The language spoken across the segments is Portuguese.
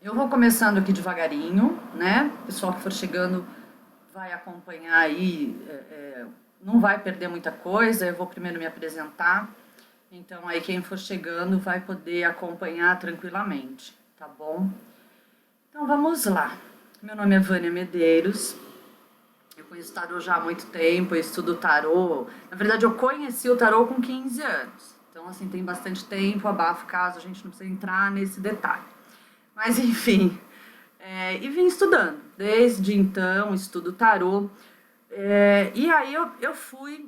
Eu vou começando aqui devagarinho, né? O pessoal que for chegando vai acompanhar aí, não vai perder muita coisa. Eu vou primeiro me apresentar, então aí quem for chegando vai poder acompanhar tranquilamente, tá bom? Então vamos lá. Meu nome é Vânia Medeiros. Eu conheço tarô já há muito tempo, eu estudo tarô. Na verdade, eu conheci o tarô com 15 anos. Então, assim, tem bastante tempo, abafa o caso, a gente não precisa entrar nesse detalhe. Mas, enfim, e vim estudando. Desde então, estudo tarô. E aí eu fui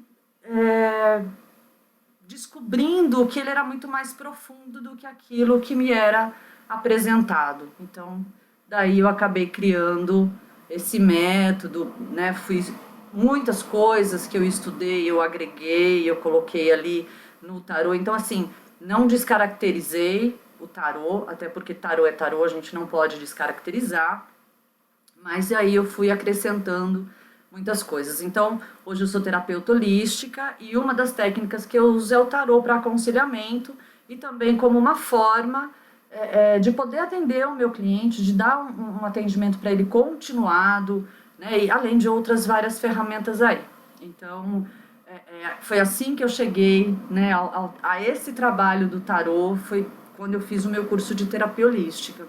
descobrindo que ele era muito mais profundo do que aquilo que me era apresentado. Então, daí eu acabei criando esse método, né? Fui muitas coisas que eu estudei, eu agreguei, eu coloquei ali no tarô. Então, assim, não descaracterizei o tarô, até porque tarô é tarô, a gente não pode descaracterizar. Mas aí eu fui acrescentando muitas coisas. Então, hoje eu sou terapeuta holística e uma das técnicas que eu uso é o tarô para aconselhamento e também como uma forma de poder atender o meu cliente, de dar um atendimento para ele continuado, né, e além de outras várias ferramentas aí. Então, foi assim que eu cheguei, né, a esse trabalho do tarô, foi quando eu fiz o meu curso de terapia holística.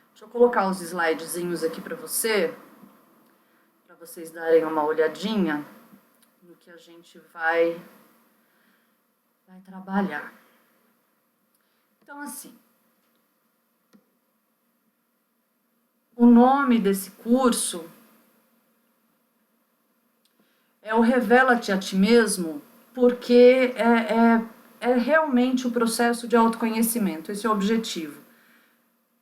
Deixa eu colocar os slidezinhos aqui para vocês darem uma olhadinha no que a gente vai trabalhar. Então, assim, o nome desse curso é o Revela-te a Ti Mesmo, porque é realmente o processo de autoconhecimento, esse é o objetivo.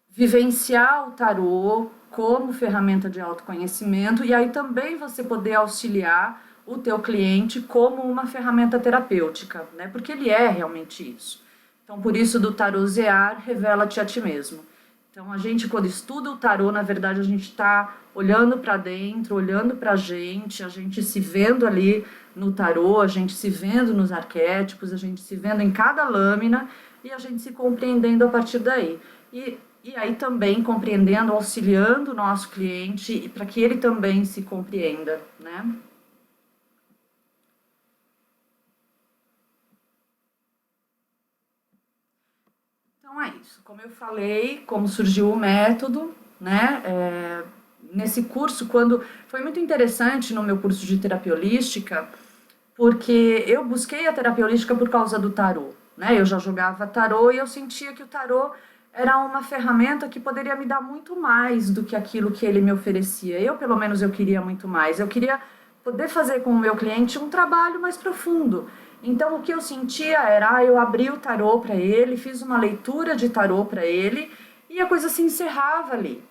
Vivenciar o tarô como ferramenta de autoconhecimento e aí também você poder auxiliar o teu cliente como uma ferramenta terapêutica, né? Porque ele é realmente isso. Então, por isso do tarosear, revela-te a ti mesmo. Então, a gente, quando estuda o tarô, na verdade, a gente está olhando para dentro, olhando para a gente se vendo ali no tarô, a gente se vendo nos arquétipos, a gente se vendo em cada lâmina e a gente se compreendendo a partir daí. E aí também compreendendo, auxiliando o nosso cliente para que ele também se compreenda, né? Então é isso. Como eu falei, como surgiu o método, né? Nesse curso, quando foi muito interessante no meu curso de terapia holística, porque eu busquei a terapia holística por causa do tarô, né? Eu já jogava tarô e eu sentia que o tarô era uma ferramenta que poderia me dar muito mais do que aquilo que ele me oferecia. Eu, pelo menos, eu queria muito mais. Eu queria poder fazer com o meu cliente um trabalho mais profundo. Então, o que eu sentia era, eu abri o tarô para ele, fiz uma leitura de tarô para ele e a coisa se encerrava ali.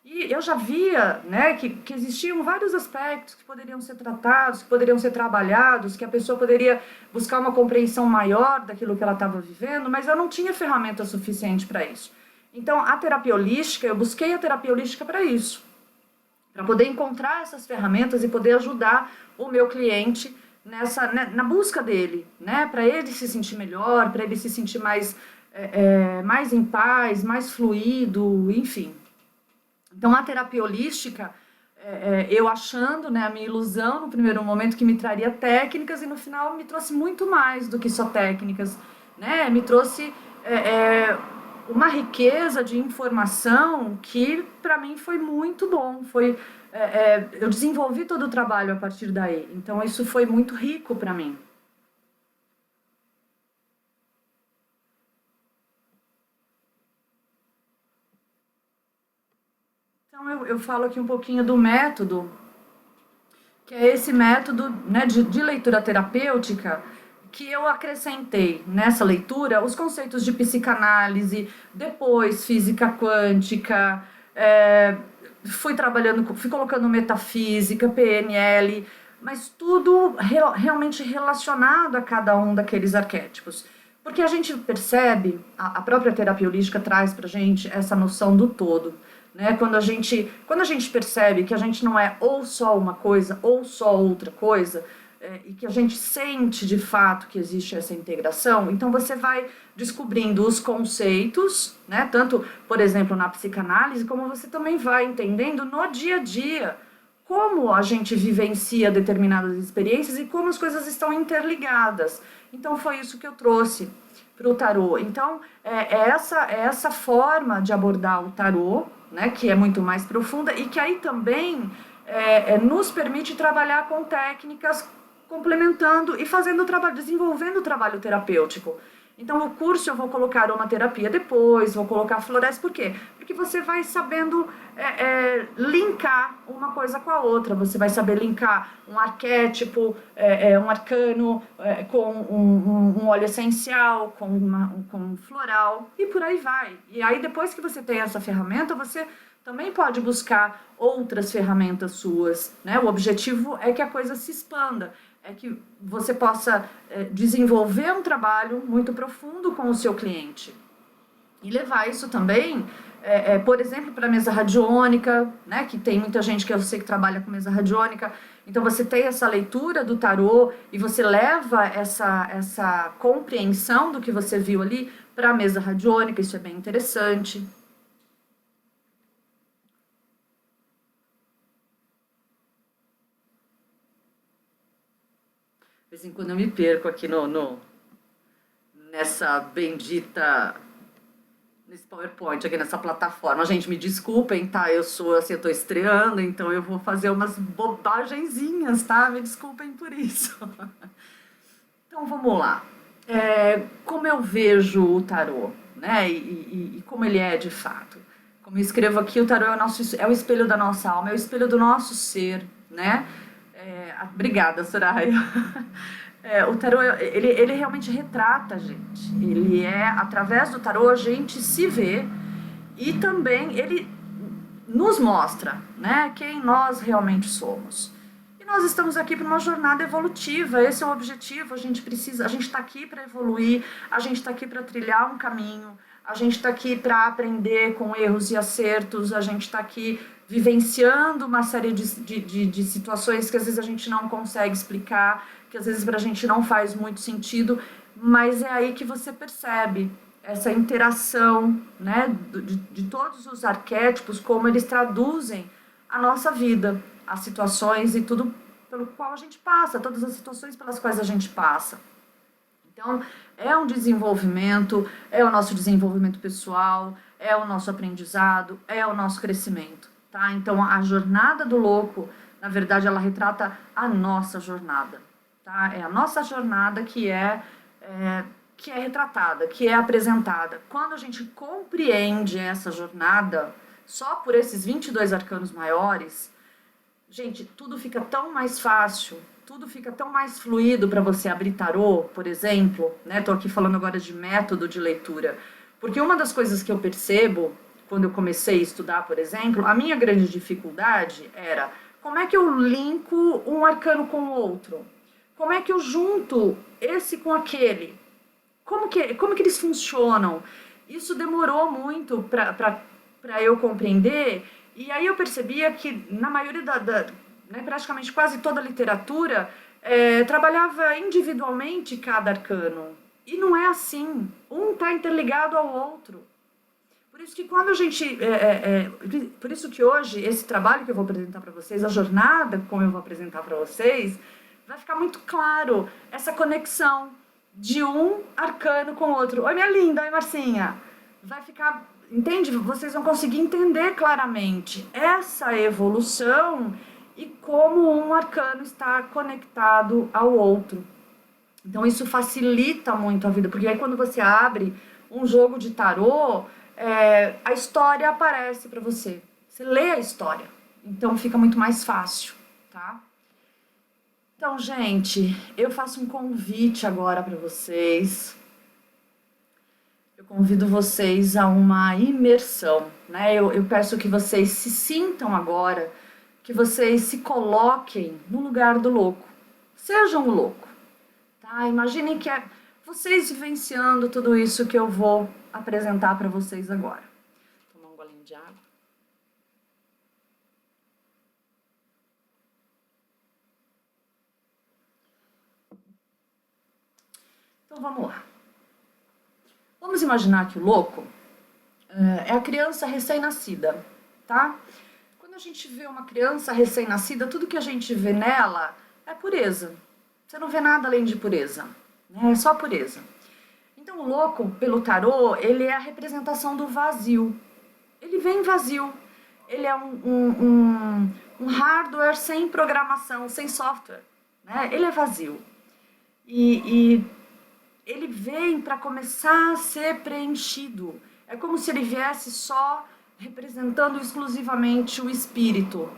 E eu já via, né, que existiam vários aspectos que poderiam ser tratados, que poderiam ser trabalhados, que a pessoa poderia buscar uma compreensão maior daquilo que ela estava vivendo, mas eu não tinha ferramenta suficiente para isso. Então, a terapia holística, eu busquei a terapia holística para isso, para poder encontrar essas ferramentas e poder ajudar o meu cliente na busca dele, né, para ele se sentir melhor, para ele se sentir mais em paz, mais fluido, enfim. Então, a terapia holística, eu achando, né, a minha ilusão no primeiro momento que me traria técnicas e no final me trouxe muito mais do que só técnicas, né? Me trouxe uma riqueza de informação que para mim foi muito bom. Eu desenvolvi todo o trabalho a partir daí. Então, isso foi muito rico para mim. Então, eu falo aqui um pouquinho do método que é esse método, né, de leitura terapêutica que eu acrescentei nessa leitura os conceitos de psicanálise, depois física quântica, fui colocando metafísica, PNL, mas tudo realmente relacionado a cada um daqueles arquétipos. Porque a gente percebe, a própria terapia holística traz pra gente essa noção do todo. Né? Quando a gente percebe que a gente não é ou só uma coisa ou só outra coisa, e que a gente sente de fato que existe essa integração, então você vai descobrindo os conceitos, né? Tanto, por exemplo, na psicanálise, como você também vai entendendo no dia a dia como a gente vivencia determinadas experiências e como as coisas estão interligadas. Então foi isso que eu trouxe para o tarô. Então é essa forma de abordar o tarô, né, que é muito mais profunda e que aí também nos permite trabalhar com técnicas complementando e fazendo o trabalho, desenvolvendo o trabalho terapêutico. Então, o curso eu vou colocar aromaterapia depois, vou colocar floresta, por quê? Porque você vai sabendo linkar uma coisa com a outra, você vai saber linkar um arquétipo, um arcano, com um óleo essencial, com um floral, e por aí vai. E aí, depois que você tem essa ferramenta, você também pode buscar outras ferramentas suas, né? O objetivo é que a coisa se expanda, é que você possa desenvolver um trabalho muito profundo com o seu cliente e levar isso também, por exemplo, para a mesa radiônica, né? Que tem muita gente que eu sei que trabalha com mesa radiônica, então você tem essa leitura do tarô e você leva essa compreensão do que você viu ali para a mesa radiônica, isso é bem interessante. De vez em quando eu me perco aqui nessa bendita, nesse PowerPoint, aqui nessa plataforma. Gente, me desculpem, tá? Eu tô estreando, então eu vou fazer umas bobagenzinhas, tá? Me desculpem por isso. Então vamos lá. Como eu vejo o tarô, né? E como ele é de fato. Como eu escrevo aqui, o tarô é o espelho da nossa alma, é o espelho do nosso ser, né? Obrigada, Soraya. O tarô, ele realmente retrata a gente. Através do tarô, a gente se vê e também ele nos mostra, né, quem nós realmente somos. E nós estamos aqui para uma jornada evolutiva, esse é o objetivo, a gente está aqui para evoluir, a gente está aqui para trilhar um caminho, a gente está aqui para aprender com erros e acertos, a gente está aqui vivenciando uma série de situações que às vezes a gente não consegue explicar, que às vezes para a gente não faz muito sentido, mas é aí que você percebe essa interação, né, de todos os arquétipos, como eles traduzem a nossa vida, as situações e tudo pelo qual a gente passa, todas as situações pelas quais a gente passa. Então, é um desenvolvimento, é o nosso desenvolvimento pessoal, é o nosso aprendizado, é o nosso crescimento, tá? Então, a jornada do louco, na verdade, ela retrata a nossa jornada, tá? É a nossa jornada que é retratada, que é apresentada. Quando a gente compreende essa jornada, só por esses 22 arcanos maiores, gente, tudo fica tão mais fácil, tudo fica tão mais fluido para você abrir tarô, por exemplo, né? Tô aqui falando agora de método de leitura, porque uma das coisas que eu percebo quando eu comecei a estudar, por exemplo, a minha grande dificuldade era como é que eu linko um arcano com o outro? Como é que eu junto esse com aquele? Como que eles funcionam? Isso demorou muito para eu compreender, e aí eu percebia que na maioria né, praticamente quase toda a literatura trabalhava individualmente cada arcano. E não é assim. Um está interligado ao outro. Por isso que quando a gente. Por isso que hoje, esse trabalho que eu vou apresentar para vocês, a jornada como eu vou apresentar para vocês, vai ficar muito claro essa conexão de um arcano com o outro. Oi, minha linda, oi, Marcinha. Vai ficar, entende? Vocês vão conseguir entender claramente essa evolução e como um arcano está conectado ao outro. Então isso facilita muito a vida, porque aí quando você abre um jogo de tarô, a história aparece para você. Você lê a história, então fica muito mais fácil, tá? Então, gente, eu faço um convite agora para vocês. Eu convido vocês a uma imersão, né? Eu peço que vocês se sintam agora, que vocês se coloquem no lugar do louco. Sejam o louco, tá? Imaginem que é vocês vivenciando tudo isso que eu vou apresentar para vocês agora. Vou tomar um golinho de água. Então vamos lá. Vamos imaginar que o louco é a criança recém-nascida, tá? Quando a gente vê uma criança recém-nascida, tudo que a gente vê nela é pureza. Você não vê nada além de pureza, né? É só pureza. Então o louco, pelo tarô, ele é a representação do vazio. Ele vem vazio. Ele é um hardware sem programação, sem software, né? Ele é vazio. E ele vem para começar a ser preenchido. É como se ele viesse só representando exclusivamente o espírito.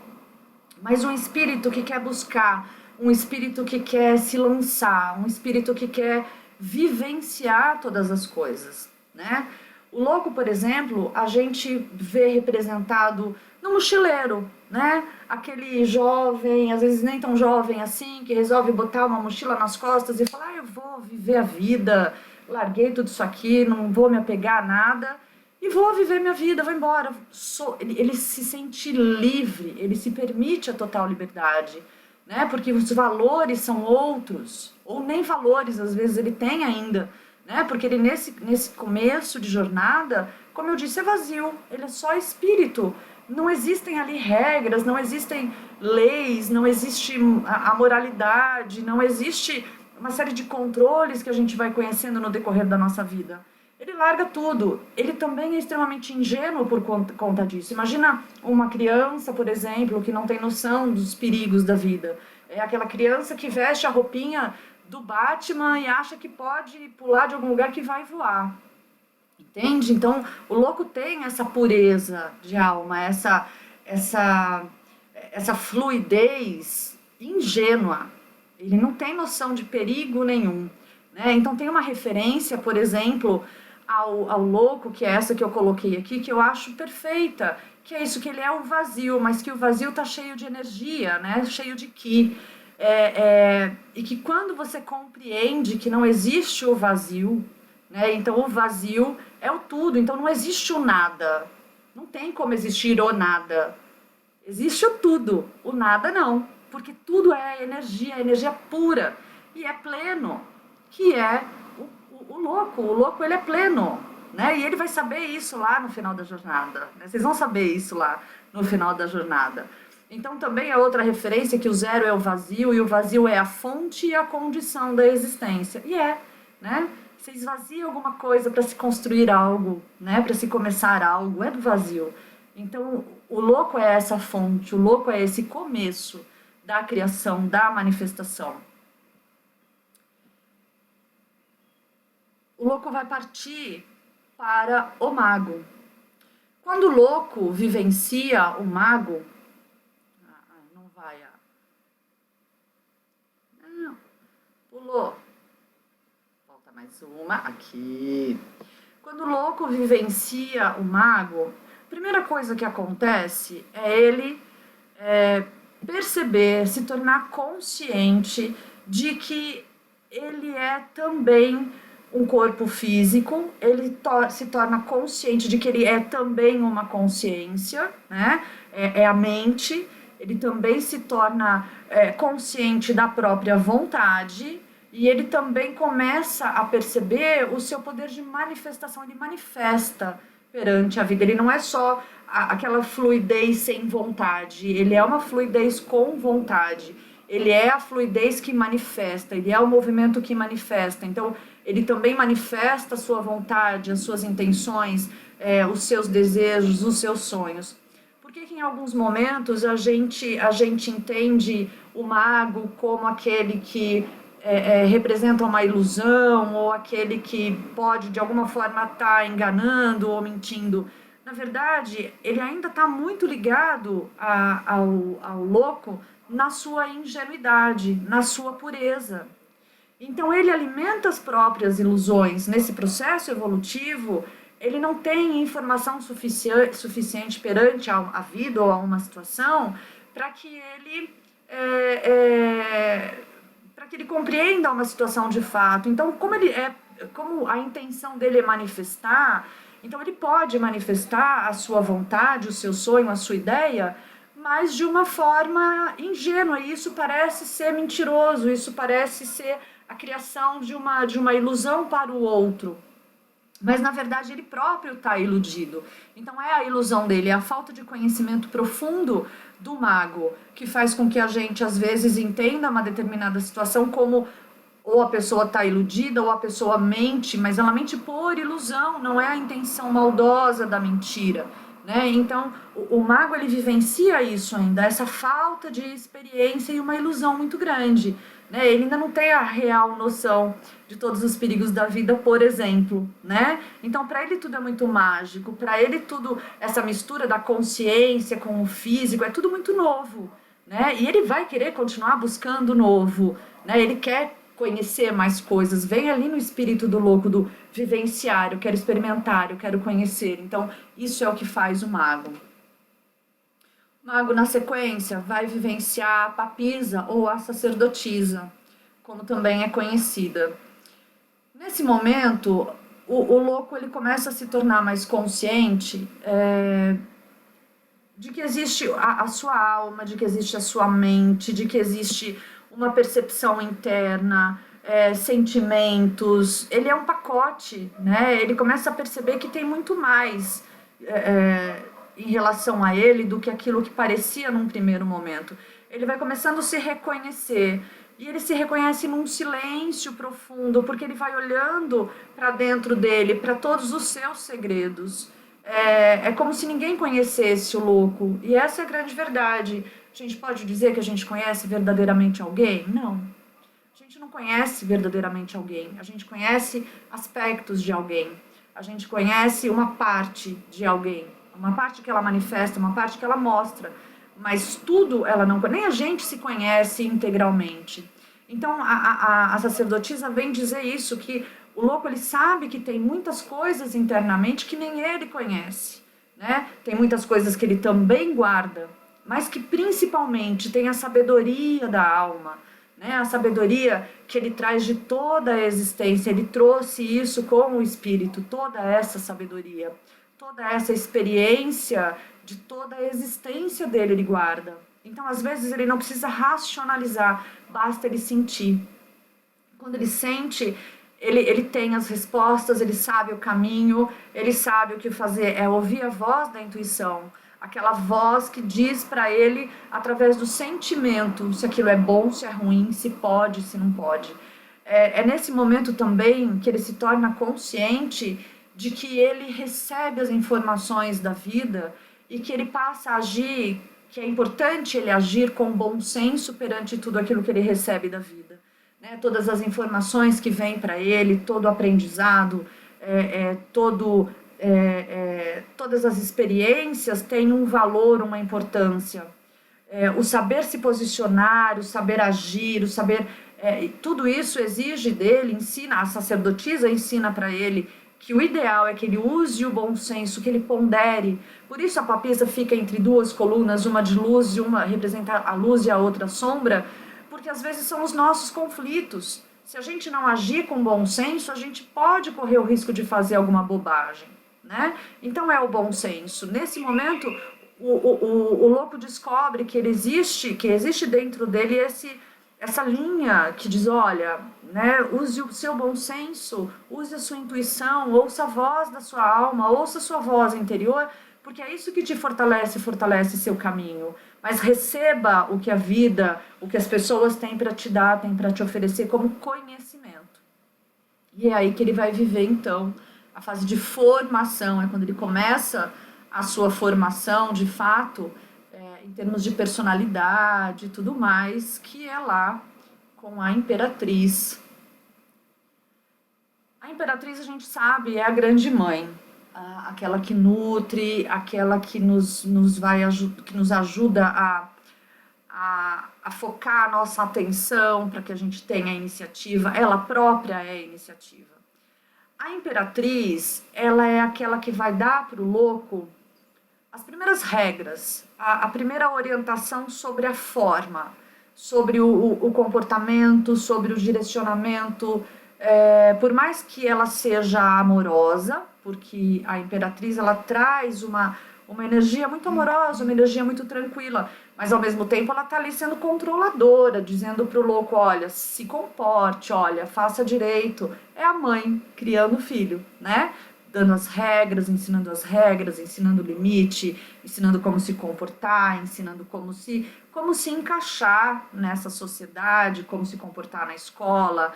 Mas um espírito que quer buscar, um espírito que quer se lançar, um espírito que quer vivenciar todas as coisas, né? O louco, por exemplo, a gente vê representado no mochileiro, né? Aquele jovem, às vezes nem tão jovem assim, que resolve botar uma mochila nas costas e falar, eu vou viver a vida, larguei tudo isso aqui, não vou me apegar a nada e vou viver minha vida, vou embora. Ele se sente livre, ele se permite a total liberdade, né? Porque os valores são outros, ou nem valores às vezes ele tem ainda, né? Porque ele nesse começo de jornada, como eu disse, é vazio, ele é só espírito. Não existem ali regras, não existem leis, não existe a moralidade, não existe uma série de controles que a gente vai conhecendo no decorrer da nossa vida. Ele larga tudo. Ele também é extremamente ingênuo por conta disso. Imagina uma criança, por exemplo, que não tem noção dos perigos da vida. É aquela criança que veste a roupinha do Batman e acha que pode pular de algum lugar que vai voar. Entende? Então, o louco tem essa pureza de alma, essa fluidez ingênua. Ele não tem noção de perigo nenhum, né? Então, tem uma referência, por exemplo, ao louco, que é essa que eu coloquei aqui, que eu acho perfeita, que é isso, que ele é o vazio, mas que o vazio está cheio de energia, né? Cheio de ki. E que quando você compreende que não existe o vazio, né? Então o vazio é o tudo, então não existe o nada, não tem como existir o nada, existe o tudo, o nada não, porque tudo é energia pura e é pleno, que é o louco ele é pleno, né? E ele vai saber isso lá no final da jornada, né? Vocês vão saber isso lá no final da jornada. Então também é outra referência que o zero é o vazio e o vazio é a fonte e a condição da existência, e né? Você esvazia alguma coisa para se construir algo, né? Para se começar algo, é do vazio. Então, o louco é essa fonte, o louco é esse começo da criação, da manifestação. O louco vai partir para o mago. Quando o louco vivencia o mago... não vai... Não, pulou. Mais uma aqui. Quando o louco vivencia o mago, a primeira coisa que acontece é ele perceber, se tornar consciente de que ele é também um corpo físico, ele se torna consciente de que ele é também uma consciência, né? É a mente, ele também se torna consciente da própria vontade. E ele também começa a perceber o seu poder de manifestação, ele manifesta perante a vida, ele não é só aquela fluidez sem vontade, ele é uma fluidez com vontade, ele é a fluidez que manifesta, ele é o movimento que manifesta, então ele também manifesta a sua vontade, as suas intenções, os seus desejos, os seus sonhos. Por que em alguns momentos a gente entende o mago como aquele que representa uma ilusão, ou aquele que pode de alguma forma estar enganando ou mentindo? Na verdade, ele ainda está muito ligado ao louco na sua ingenuidade, na sua pureza. Então ele alimenta as próprias ilusões. Nesse processo evolutivo, ele não tem informação suficiente perante a vida ou a uma situação para que ele compreenda uma situação de fato. Então, como a intenção dele é manifestar, então ele pode manifestar a sua vontade, o seu sonho, a sua ideia, mas de uma forma ingênua. E isso parece ser mentiroso, isso parece ser a criação de uma ilusão para o outro. Mas, na verdade, ele próprio está iludido. Então, é a ilusão dele, é a falta de conhecimento profundo do mago que faz com que a gente, às vezes, entenda uma determinada situação como ou a pessoa está iludida ou a pessoa mente, mas ela mente por ilusão, não é a intenção maldosa da mentira. Né? Então, o mago ele vivencia isso ainda, essa falta de experiência e uma ilusão muito grande. Né? Ele ainda não tem a real noção de todos os perigos da vida, por exemplo. Né? Então, para ele tudo é muito mágico, para ele tudo, essa mistura da consciência com o físico, é tudo muito novo. Né? E ele vai querer continuar buscando novo. Né? Ele quer conhecer mais coisas, vem ali no espírito do louco, do vivenciar, eu quero experimentar, eu quero conhecer. Então, isso é o que faz o mago. O mago, na sequência, vai vivenciar a papisa ou a sacerdotisa, como também é conhecida. Nesse momento, o louco ele começa a se tornar mais consciente de que existe a sua alma, de que existe a sua mente, de que existe uma percepção interna, sentimentos. Ele é um pacote, né? Ele começa a perceber que tem muito mais em relação a ele do que aquilo que parecia num primeiro momento. Ele vai começando a se reconhecer. E ele se reconhece num silêncio profundo, porque ele vai olhando para dentro dele, para todos os seus segredos. É como se ninguém conhecesse o louco. E essa é a grande verdade. A gente pode dizer que a gente conhece verdadeiramente alguém? Não. A gente não conhece verdadeiramente alguém. A gente conhece aspectos de alguém. A gente conhece uma parte de alguém. Uma parte que ela manifesta, uma parte que ela mostra. Mas tudo ela não conhece. Nem a gente se conhece integralmente. Então, a sacerdotisa vem dizer isso, que o louco ele sabe que tem muitas coisas internamente que nem ele conhece. Né? Tem muitas coisas que ele também guarda, mas que principalmente tem a sabedoria da alma, né? A sabedoria que ele traz de toda a existência. Ele trouxe isso com o espírito, toda essa sabedoria, toda essa experiência de toda a existência dele ele guarda. Então, às vezes, ele não precisa racionalizar, basta ele sentir. Quando ele sente, ele tem as respostas, ele sabe o caminho, ele sabe o que fazer. É ouvir a voz da intuição, aquela voz que diz para ele, através do sentimento, se aquilo é bom, se é ruim, se pode, se não pode. É nesse momento também que ele se torna consciente de que ele recebe as informações da vida e que ele passa a agir, que é importante ele agir com bom senso perante tudo aquilo que ele recebe da vida. Né? Todas as informações que vêm para ele, todo o aprendizado, todas as experiências têm um valor, uma importância. O saber se posicionar, o saber agir, o saber... tudo isso exige dele, ensina, a sacerdotisa ensina para ele que o ideal é que ele use o bom senso, que ele pondere. Por isso a papisa fica entre duas colunas, uma de luz e uma representa a luz e a outra a sombra, porque às vezes são os nossos conflitos. Se a gente não agir com bom senso, a gente pode correr o risco de fazer alguma bobagem. Né? Então é o bom senso. Nesse momento, o louco descobre que existe dentro dele essa linha que diz, olha, né, use o seu bom senso, use a sua intuição, ouça a voz da sua alma, ouça a sua voz interior, porque é isso que te fortalece seu caminho. Mas receba o que a vida, o que as pessoas têm para te dar, têm para te oferecer como conhecimento. E é aí que ele vai viver, então, a fase de formação, é quando ele começa a sua formação, de fato, em termos de personalidade e tudo mais, que é lá com a Imperatriz. A Imperatriz, a gente sabe, é a grande mãe, aquela que nutre, aquela que nos ajuda a focar a nossa atenção para que a gente tenha a iniciativa. Ela própria é a iniciativa. A Imperatriz, ela é aquela que vai dar para o louco as primeiras regras, a primeira orientação sobre a forma, sobre o comportamento, sobre o direcionamento. Por mais que ela seja amorosa, porque a Imperatriz ela traz uma uma energia muito amorosa, uma energia muito tranquila, mas ao mesmo tempo ela tá ali sendo controladora, dizendo pro louco, olha, se comporte, olha, faça direito. É a mãe criando o filho, né? Dando as regras, ensinando o limite, ensinando como se comportar, ensinando como se encaixar nessa sociedade, como se comportar na escola,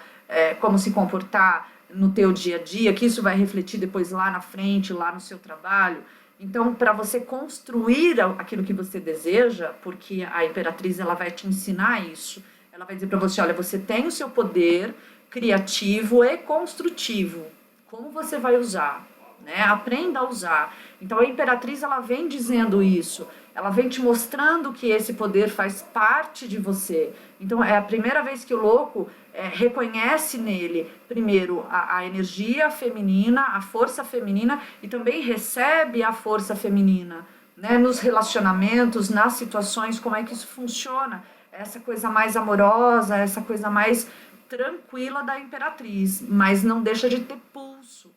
como se comportar no teu dia a dia, que isso vai refletir depois lá na frente, lá no seu trabalho. Então, para você construir aquilo que você deseja, porque a Imperatriz ela vai te ensinar isso, ela vai dizer para você, olha, você tem o seu poder criativo e construtivo. Como você vai usar? Né? Aprenda a usar. Então, a Imperatriz ela vem dizendo isso. Ela vem te mostrando que esse poder faz parte de você. Então, é a primeira vez que o louco reconhece nele, primeiro, a energia feminina, a força feminina, e também recebe a força feminina, né? Nos relacionamentos, nas situações, como é que isso funciona. Essa coisa mais amorosa, essa coisa mais tranquila da Imperatriz, mas não deixa de ter pulso.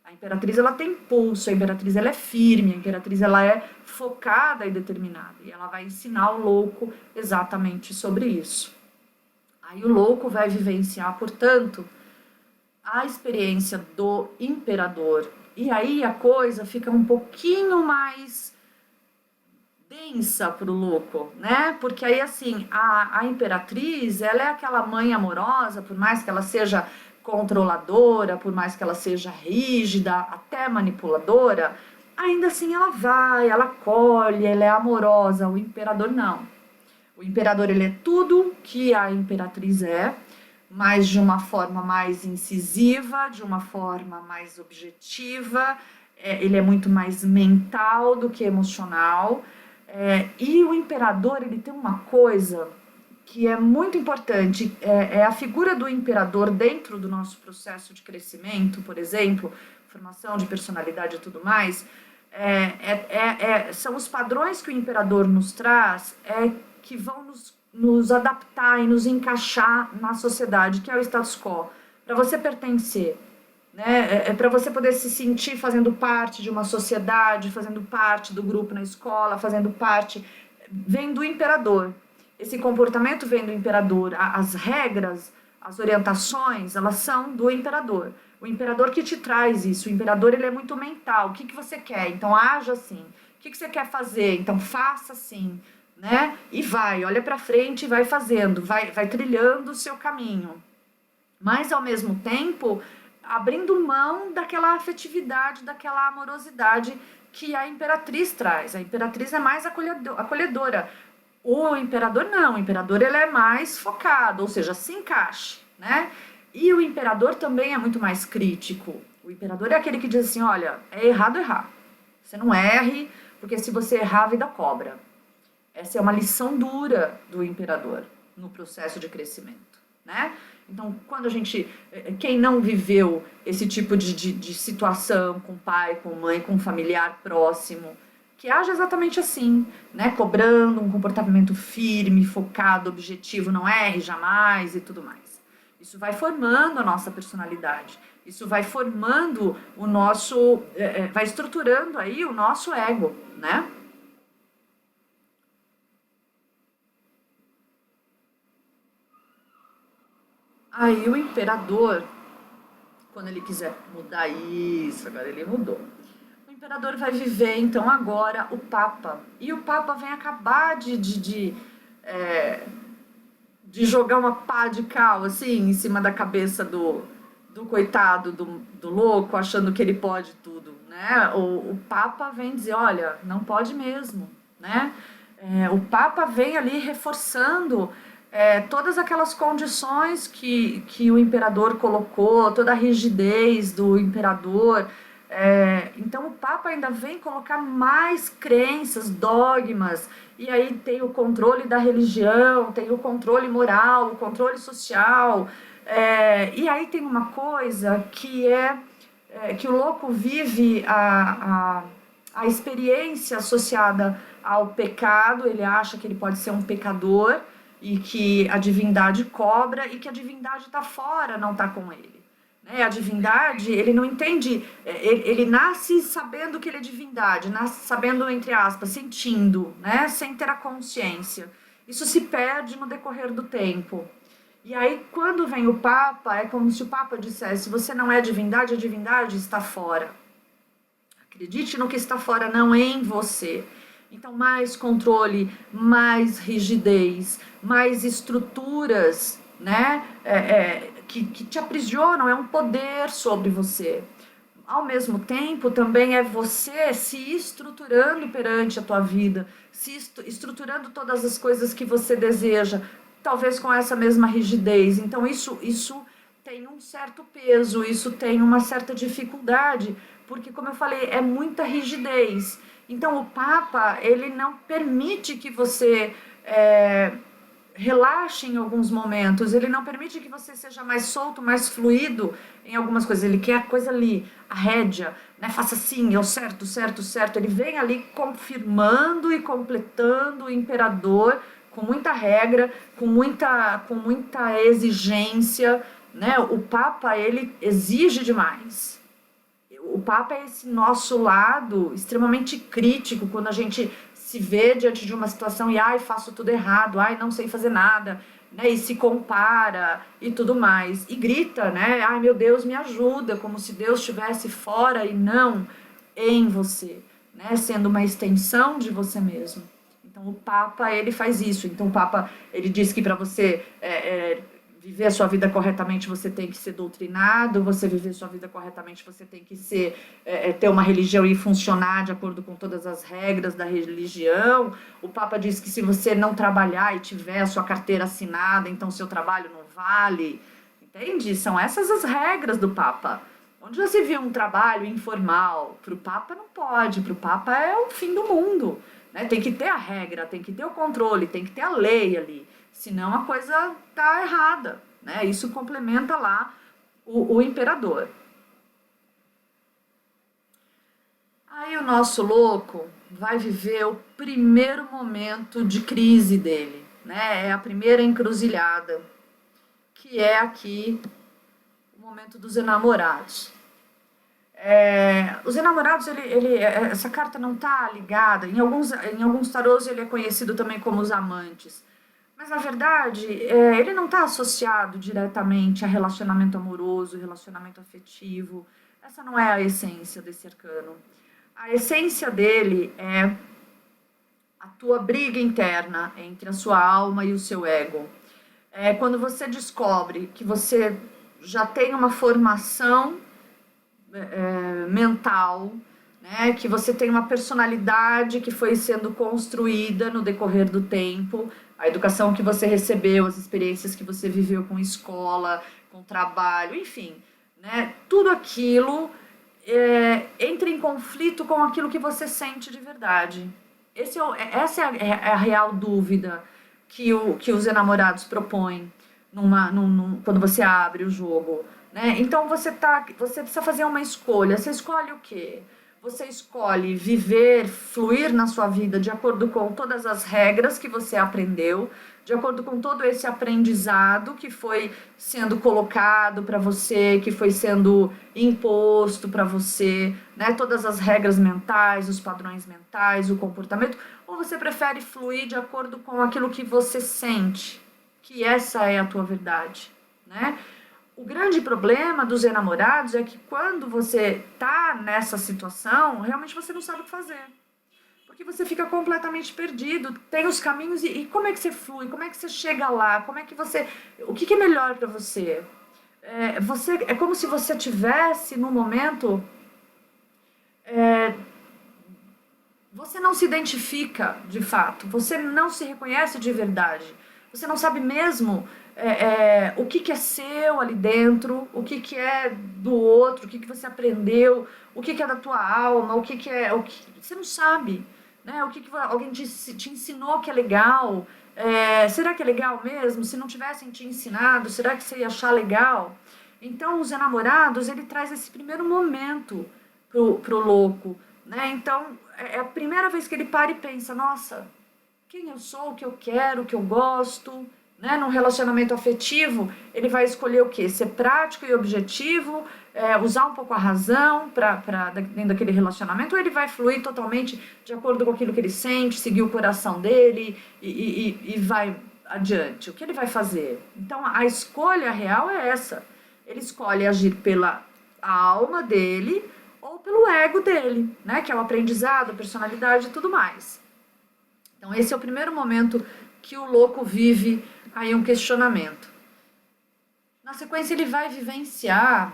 A Imperatriz ela tem pulso, a Imperatriz ela é firme, a Imperatriz ela é focada e determinada. E ela vai ensinar o louco exatamente sobre isso. Aí o louco vai vivenciar, portanto, a experiência do imperador. E aí a coisa fica um pouquinho mais densa para o louco, né? Porque aí, assim, a Imperatriz, ela é aquela mãe amorosa, por mais que ela seja controladora, por mais que ela seja rígida, até manipuladora, ainda assim ela acolhe, ela é amorosa. O imperador não. O imperador, ele é tudo que a Imperatriz é, mas de uma forma mais incisiva, de uma forma mais objetiva, ele é muito mais mental do que emocional. E o imperador, ele tem uma coisa que é muito importante, é a figura do imperador dentro do nosso processo de crescimento, por exemplo, formação de personalidade e tudo mais, são os padrões que o imperador nos traz, que vão nos adaptar e nos encaixar na sociedade, que é o status quo, para você pertencer, né? Para você poder se sentir fazendo parte de uma sociedade, fazendo parte do grupo na escola, fazendo parte, vem do imperador. Esse comportamento vem do imperador, as regras, as orientações, elas são do imperador. O imperador que te traz isso, o imperador ele é muito mental, o que você quer? Então haja assim. O que você quer fazer? Então faça assim, né? E vai, olha para frente e vai fazendo, vai trilhando o seu caminho. Mas ao mesmo tempo, abrindo mão daquela afetividade, daquela amorosidade que a Imperatriz traz. A Imperatriz é mais acolhedora. O imperador não, o imperador ele é mais focado, ou seja, se encaixe, né? E o imperador também é muito mais crítico. O imperador é aquele que diz assim, olha, é errado errar. Você não erre, porque se você errar, a vida cobra. Essa é uma lição dura do imperador no processo de crescimento, né? Então, quem não viveu esse tipo de situação com pai, com mãe, com familiar próximo, que haja exatamente assim, né? Cobrando um comportamento firme, focado, objetivo, não erre jamais e tudo mais. Isso vai formando a nossa personalidade, isso vai formando o nosso, vai estruturando aí o nosso ego, né? Aí o imperador, quando ele quiser mudar isso, agora ele mudou. O imperador vai viver, então, agora o Papa. E o Papa vem acabar de jogar uma pá de cal, assim, em cima da cabeça do coitado, do louco, achando que ele pode tudo, né? O Papa vem dizer, olha, não pode mesmo, né? O Papa vem ali reforçando todas aquelas condições que o imperador colocou, toda a rigidez do imperador. Então o Papa ainda vem colocar mais crenças, dogmas, e aí tem o controle da religião, tem o controle moral, o controle social, e aí tem uma coisa que o louco vive a experiência associada ao pecado, ele acha que ele pode ser um pecador e que a divindade cobra e que a divindade está fora, não está com ele. né? A divindade, ele não entende, ele nasce sabendo que ele é divindade, nasce sabendo, entre aspas, sentindo, né? Sem ter a consciência. Isso se perde no decorrer do tempo. E aí, quando vem o Papa, é como se o Papa dissesse: você não é divindade, a divindade está fora. Acredite no que está fora, não em você. Então, mais controle, mais rigidez, mais estruturas, né, que te aprisionam, é um poder sobre você. Ao mesmo tempo, também é você se estruturando perante a tua vida, se estruturando todas as coisas que você deseja, talvez com essa mesma rigidez. Então, isso tem um certo peso, isso tem uma certa dificuldade, porque, como eu falei, é muita rigidez. Então, o Papa, ele não permite que você relaxe em alguns momentos, ele não permite que você seja mais solto, mais fluido em algumas coisas. Ele quer a coisa ali, a rédea, né? Faça assim, é o certo, certo, certo. Ele vem ali confirmando e completando o imperador com muita regra, com muita exigência, né? O Papa, ele exige demais. O Papa é esse nosso lado extremamente crítico, quando a gente se vê diante de uma situação e, ai, faço tudo errado, ai, não sei fazer nada, né? E se compara e tudo mais. E grita, né? Ai, meu Deus, me ajuda, como se Deus estivesse fora e não em você, né? Sendo uma extensão de você mesmo. Então, o Papa, ele faz isso. Então, o Papa, ele diz que para você viver a sua vida corretamente, você tem que ser doutrinado, você viver a sua vida corretamente, você tem que ter uma religião e funcionar de acordo com todas as regras da religião. O Papa diz que se você não trabalhar e tiver a sua carteira assinada, então seu trabalho não vale. Entende? São essas as regras do Papa. Onde já se viu um trabalho informal? Para o Papa não pode, para o Papa é o fim do mundo. Né? Tem que ter a regra, tem que ter o controle, tem que ter a lei ali. Senão a coisa tá errada, né? Isso complementa lá o imperador. Aí o nosso louco vai viver o primeiro momento de crise dele, né? É a primeira encruzilhada, que é aqui o momento dos enamorados. Os enamorados, essa carta não está ligada. Em alguns tarôs ele é conhecido também como os amantes. Mas, na verdade, ele não está associado diretamente a relacionamento amoroso, relacionamento afetivo. Essa não é a essência desse arcano. A essência dele é a tua briga interna entre a sua alma e o seu ego. É quando você descobre que você já tem uma formação mental, né? Que você tem uma personalidade que foi sendo construída no decorrer do tempo, a educação que você recebeu, as experiências que você viveu com escola, com trabalho, enfim, né? Tudo aquilo entra em conflito com aquilo que você sente de verdade. Essa é a real dúvida que os enamorados propõem quando você abre o jogo. Né? Então você precisa fazer uma escolha. Você escolhe o quê? Você escolhe viver, fluir na sua vida de acordo com todas as regras que você aprendeu, de acordo com todo esse aprendizado que foi sendo colocado para você, que foi sendo imposto para você, né? Todas as regras mentais, os padrões mentais, o comportamento, ou você prefere fluir de acordo com aquilo que você sente, que essa é a tua verdade, né? O grande problema dos enamorados é que quando você tá nessa situação, realmente você não sabe o que fazer. Porque você fica completamente perdido, tem os caminhos e como é que você flui, como é que você chega lá, como é que você... O que é melhor para você? É como se você tivesse no momento... Você não se identifica de fato, você não se reconhece de verdade, você não sabe mesmo o que é seu ali dentro, o que é do outro, o que você aprendeu, o que é da tua alma, o que é. Você não sabe, né? O que alguém te ensinou que é legal. Será que é legal mesmo? Se não tivessem te ensinado, será que você ia achar legal? Então, os enamorados, ele traz esse primeiro momento pro louco, né? Então, é a primeira vez que ele para e pensa, nossa, quem eu sou, o que eu quero, o que eu gosto, né? Num relacionamento afetivo, ele vai escolher o quê? Ser prático e objetivo, usar um pouco a razão dentro daquele relacionamento, ou ele vai fluir totalmente de acordo com aquilo que ele sente, seguir o coração dele e vai adiante. O que ele vai fazer? Então, a escolha real é essa. Ele escolhe agir pela alma dele ou pelo ego dele, né? Que é o aprendizado, a personalidade e tudo mais. Então, esse é o primeiro momento que o louco vive aí um questionamento. Na sequência, ele vai vivenciar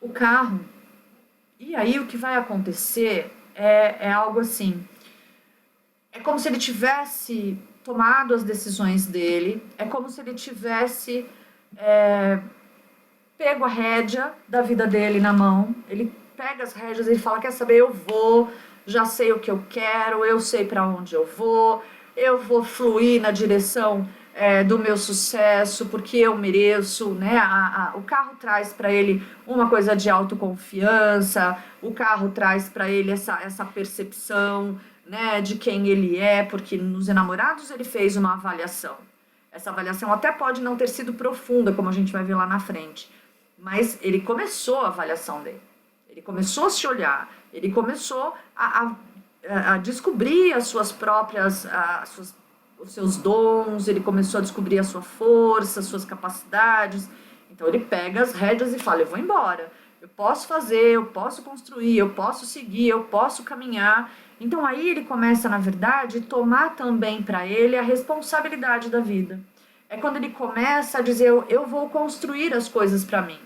o carro. E aí, o que vai acontecer é algo assim. É como se ele tivesse tomado as decisões dele, é como se ele tivesse pego a rédea da vida dele na mão, ele pega as rédeas e ele fala, quer saber, eu vou, já sei o que eu quero, eu sei para onde eu vou fluir na direção do meu sucesso, porque eu mereço, né? O carro traz para ele uma coisa de autoconfiança, o carro traz para ele essa percepção, né, de quem ele é, porque nos Enamorados ele fez uma avaliação. Essa avaliação até pode não ter sido profunda, como a gente vai ver lá na frente, mas ele começou a avaliação dele. Ele começou a se olhar, ele começou a descobrir as suas próprias, os seus dons, ele começou a descobrir a sua força, as suas capacidades. Então ele pega as rédeas e fala, eu vou embora, eu posso fazer, eu posso construir, eu posso seguir, eu posso caminhar. Então aí ele começa, na verdade, a tomar também para ele a responsabilidade da vida. É quando ele começa a dizer, eu vou construir as coisas para mim.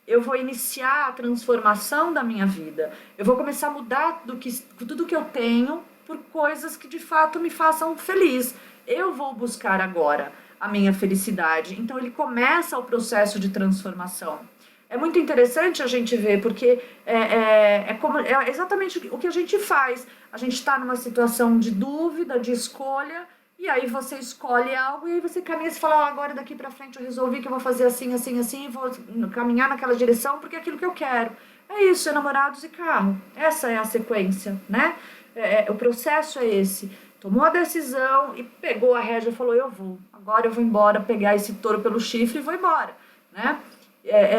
Eu vou iniciar a transformação da minha vida. Eu vou começar a mudar tudo que eu tenho por coisas que de fato me façam feliz. Eu vou buscar agora a minha felicidade. Então ele começa o processo de transformação. É muito interessante a gente ver, porque é exatamente o que a gente faz. A gente está numa situação de dúvida, de escolha, e aí você escolhe algo e aí você caminha e fala, agora daqui para frente eu resolvi que eu vou fazer assim, assim, assim, e vou caminhar naquela direção porque é aquilo que eu quero. É isso, Enamorados e carro. Essa é a sequência, né? O processo é esse. Tomou a decisão e pegou a rédea e falou, eu vou. Agora eu vou embora, pegar esse touro pelo chifre e vou embora, né?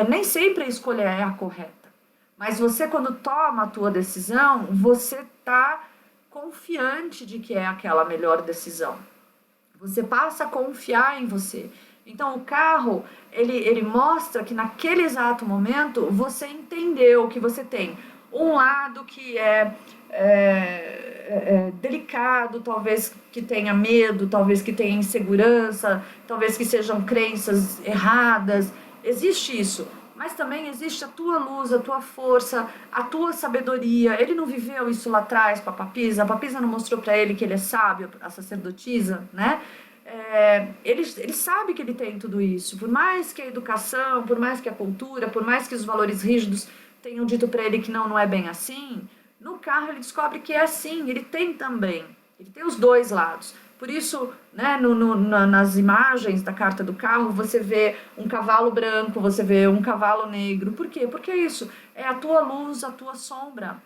Nem sempre a escolha é a correta. Mas você, quando toma a tua decisão, você está confiante de que é aquela melhor decisão. Você passa a confiar em você. Então, o carro, ele mostra que naquele exato momento, você entendeu que você tem um lado que é delicado, talvez que tenha medo, talvez que tenha insegurança, talvez que sejam crenças erradas. Existe isso, mas também existe a tua luz, a tua força, a tua sabedoria. Ele não viveu isso lá atrás com a Papisa não mostrou para ele que ele é sábio, a sacerdotisa, né? Ele sabe que ele tem tudo isso, por mais que a educação, por mais que a cultura, por mais que os valores rígidos tenham dito para ele que não é bem assim, no carro ele descobre que é assim, ele tem também, ele tem os dois lados. Por isso, né, nas imagens da carta do carro, você vê um cavalo branco, você vê um cavalo negro. Por quê? Porque é isso, é a tua luz, a tua sombra,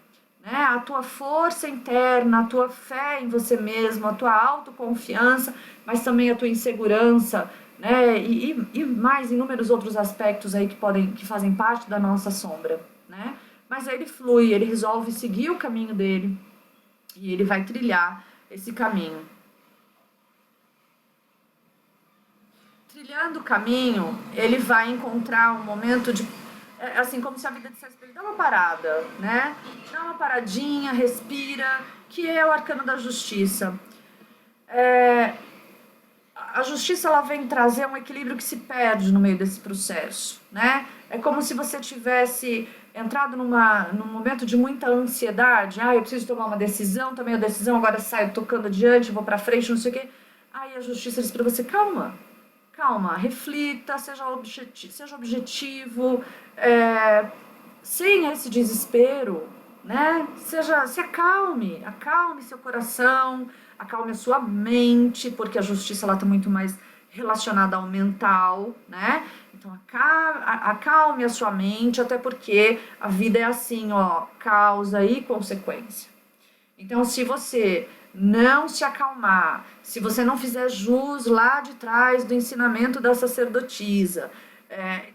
né? A tua força interna, a tua fé em você mesmo, a tua autoconfiança, mas também a tua insegurança, né? E mais inúmeros outros aspectos aí que fazem parte da nossa sombra, né? Mas aí ele flui, ele resolve seguir o caminho dele e ele vai trilhar esse caminho. Trilhando o caminho, ele vai encontrar um momento de... assim, como se a vida dissesse pra ele, dá uma parada, né? Dá uma paradinha, respira, que é o arcano da justiça. A justiça, ela vem trazer um equilíbrio que se perde no meio desse processo, né? É como se você tivesse entrado num momento de muita ansiedade. Eu preciso tomar uma decisão, tomei a decisão, agora saio tocando adiante, vou pra frente, não sei o quê. Aí a justiça diz pra você, calma, reflita, seja objetivo, sem esse desespero, né? Se acalme seu coração, acalme a sua mente, porque a justiça ela está muito mais relacionada ao mental, né? Então acalme a sua mente, até porque a vida é assim, ó, causa e consequência. Então, se você não se acalmar, se você não fizer jus lá de trás do ensinamento da sacerdotisa,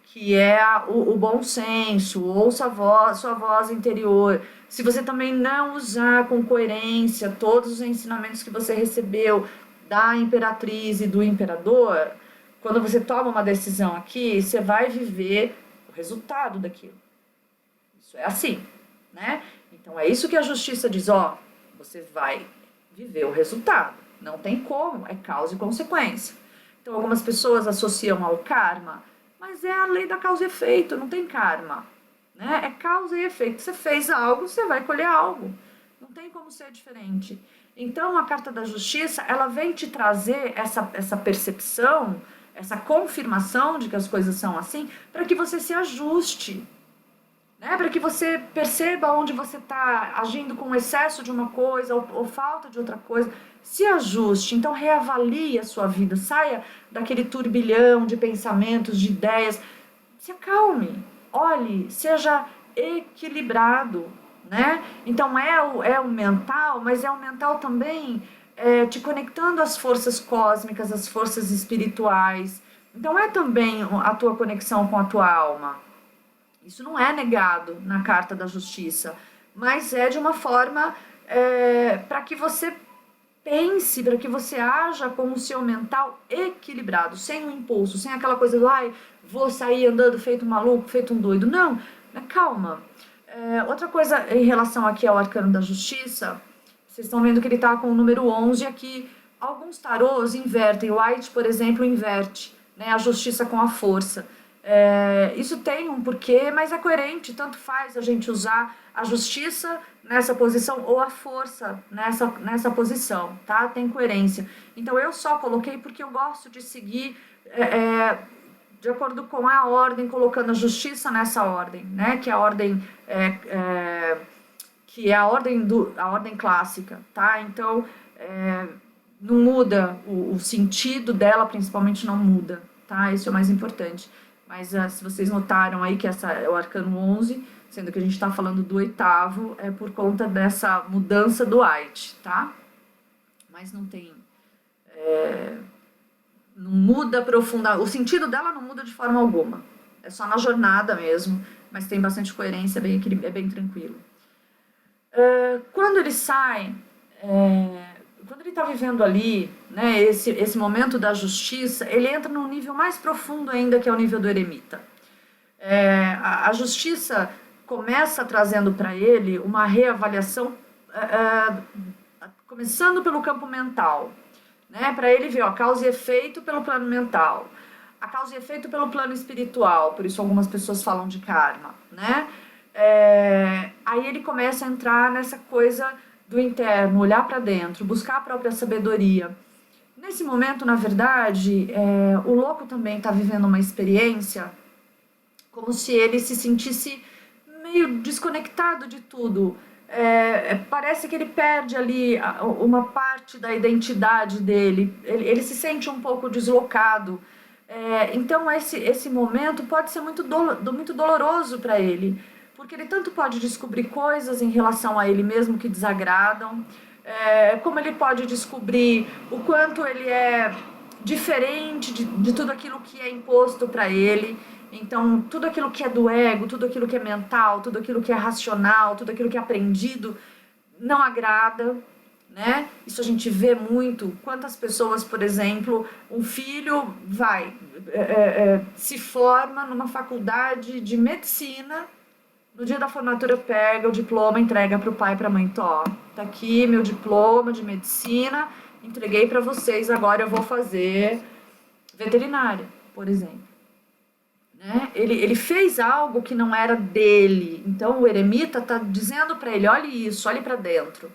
que é o bom senso, ouça sua voz interior, se você também não usar com coerência todos os ensinamentos que você recebeu da imperatriz e do imperador, quando você toma uma decisão aqui, você vai viver o resultado daquilo. Isso é assim, né? Então é isso que a justiça diz, ó, você vai viver o resultado. Não tem como, é causa e consequência. Então algumas pessoas associam ao karma, mas é a lei da causa e efeito, não tem karma, né? É causa e efeito. Você fez algo, você vai colher algo. Não tem como ser diferente. Então a carta da justiça, ela vem te trazer essa percepção, essa confirmação de que as coisas são assim, para que você se ajuste, né? Para que você perceba onde você está agindo com excesso de uma coisa ou falta de outra coisa. Se ajuste, então reavalie a sua vida, saia daquele turbilhão de pensamentos, de ideias, se acalme, olhe, seja equilibrado, né? Então é o mental, mas é o mental também te conectando às forças cósmicas, às forças espirituais. Então é também a tua conexão com a tua alma. Isso não é negado na Carta da Justiça, mas é de uma forma para que você pense, para que você haja com o seu mental equilibrado, sem o impulso, sem aquela coisa do ai, vou sair andando feito um maluco, feito um doido. Não, calma. Outra coisa em relação aqui ao Arcano da Justiça, vocês estão vendo que ele está com o número 11 aqui. Alguns tarôs invertem, o White, por exemplo, inverte, né, a justiça com a força. Isso tem um porquê, mas é coerente, tanto faz a gente usar a justiça nessa posição ou a força nessa posição, tá? Tem coerência. Então eu só coloquei porque eu gosto de seguir de acordo com a ordem, colocando a justiça nessa ordem, né? Que é a ordem a ordem clássica, tá? Então não muda o sentido dela, principalmente não muda, tá? Isso é o mais importante. Mas se vocês notaram aí que essa é o arcano 11, sendo que a gente está falando do 8º, é por conta dessa mudança do White, tá? Mas não tem... não muda profundamente, o sentido dela não muda de forma alguma. É só na jornada mesmo, mas tem bastante coerência, é bem tranquilo. Quando ele sai... quando ele está vivendo ali, né, esse momento da justiça, ele entra num nível mais profundo ainda, que é o nível do eremita. A justiça começa trazendo para ele uma reavaliação, começando pelo campo mental, né, para ele ver causa e efeito pelo plano mental, a causa e efeito pelo plano espiritual, por isso algumas pessoas falam de karma, né? Aí ele começa a entrar nessa coisa do interno, olhar para dentro, buscar a própria sabedoria. Nesse momento, na verdade, o louco também está vivendo uma experiência como se ele se sentisse meio desconectado de tudo. Parece que ele perde ali uma parte da identidade dele, ele se sente um pouco deslocado. Então esse momento pode ser muito doloroso para ele, porque ele tanto pode descobrir coisas em relação a ele mesmo que desagradam, como ele pode descobrir o quanto ele é diferente de tudo aquilo que é imposto para ele. Então, tudo aquilo que é do ego, tudo aquilo que é mental, tudo aquilo que é racional, tudo aquilo que é aprendido, não agrada, né? Isso a gente vê muito. Quantas pessoas, por exemplo, um filho se forma numa faculdade de medicina, no dia da formatura pega o diploma, entrega para o pai e para a mãe, tá aqui meu diploma de medicina, entreguei para vocês, agora eu vou fazer veterinária, por exemplo. Né? Ele fez algo que não era dele, então o eremita está dizendo para ele, olhe isso, olhe para dentro,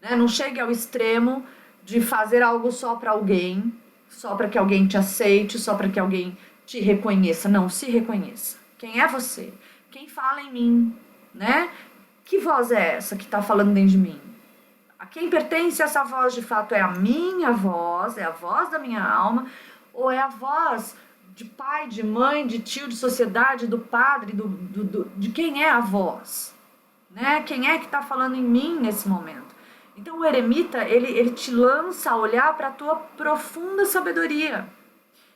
né? Não chegue ao extremo de fazer algo só para alguém, só para que alguém te aceite, só para que alguém te reconheça. Não, se reconheça. Quem é você? Quem fala em mim, né? Que voz é essa que está falando dentro de mim? A quem pertence essa voz de fato? É a minha voz, é a voz da minha alma, ou é a voz de pai, de mãe, de tio, de sociedade, do padre, de quem é a voz, né? Quem é que está falando em mim nesse momento? Então o eremita, ele te lança a olhar para a tua profunda sabedoria.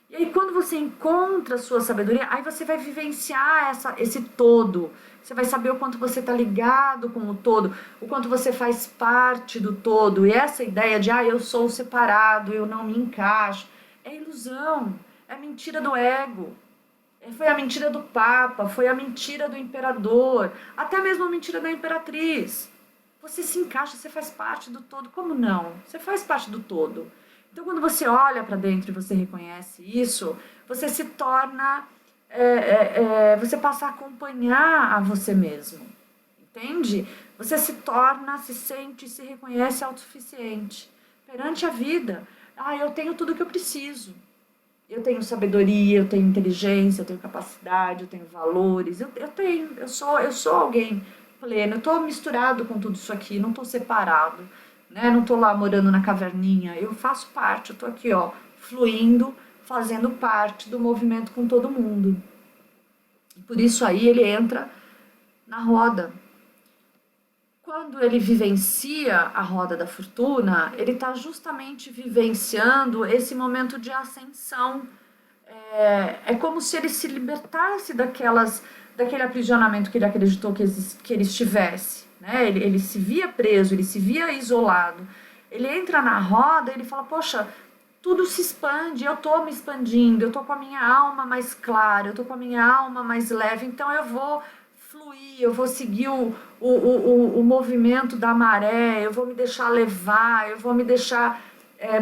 E aí quando você encontra a sua sabedoria, aí você vai vivenciar esse todo. Você vai saber o quanto você está ligado com o todo, o quanto você faz parte do todo. E essa ideia de, eu sou separado, eu não me encaixo, é ilusão, é mentira do ego. Foi a mentira do Papa, foi a mentira do imperador, até mesmo a mentira da imperatriz. Você se encaixa, você faz parte do todo. Como não? Você faz parte do todo. Então, quando você olha para dentro e você reconhece isso, você se torna. Você passa a acompanhar a você mesmo. Entende? Você se torna, se sente, se reconhece autossuficiente perante a vida. Eu tenho tudo o que eu preciso. Eu tenho sabedoria, eu tenho inteligência, eu tenho capacidade, eu tenho valores, eu sou alguém pleno, eu estou misturado com tudo isso aqui, não estou separado, né? Não estou lá morando na caverninha, eu faço parte, eu estou aqui, ó, fluindo, fazendo parte do movimento com todo mundo. E por isso aí ele entra na roda. Quando ele vivencia a roda da fortuna, ele está justamente vivenciando esse momento de ascensão. É como se ele se libertasse daquele aprisionamento que ele acreditou que ele estivesse. Né? Ele se via preso, ele se via isolado. Ele entra na roda e ele fala, poxa, tudo se expande, eu estou me expandindo, eu estou com a minha alma mais clara, eu estou com a minha alma mais leve, então eu vou fluir, eu vou seguir o movimento da maré, eu vou me deixar levar, eu vou me deixar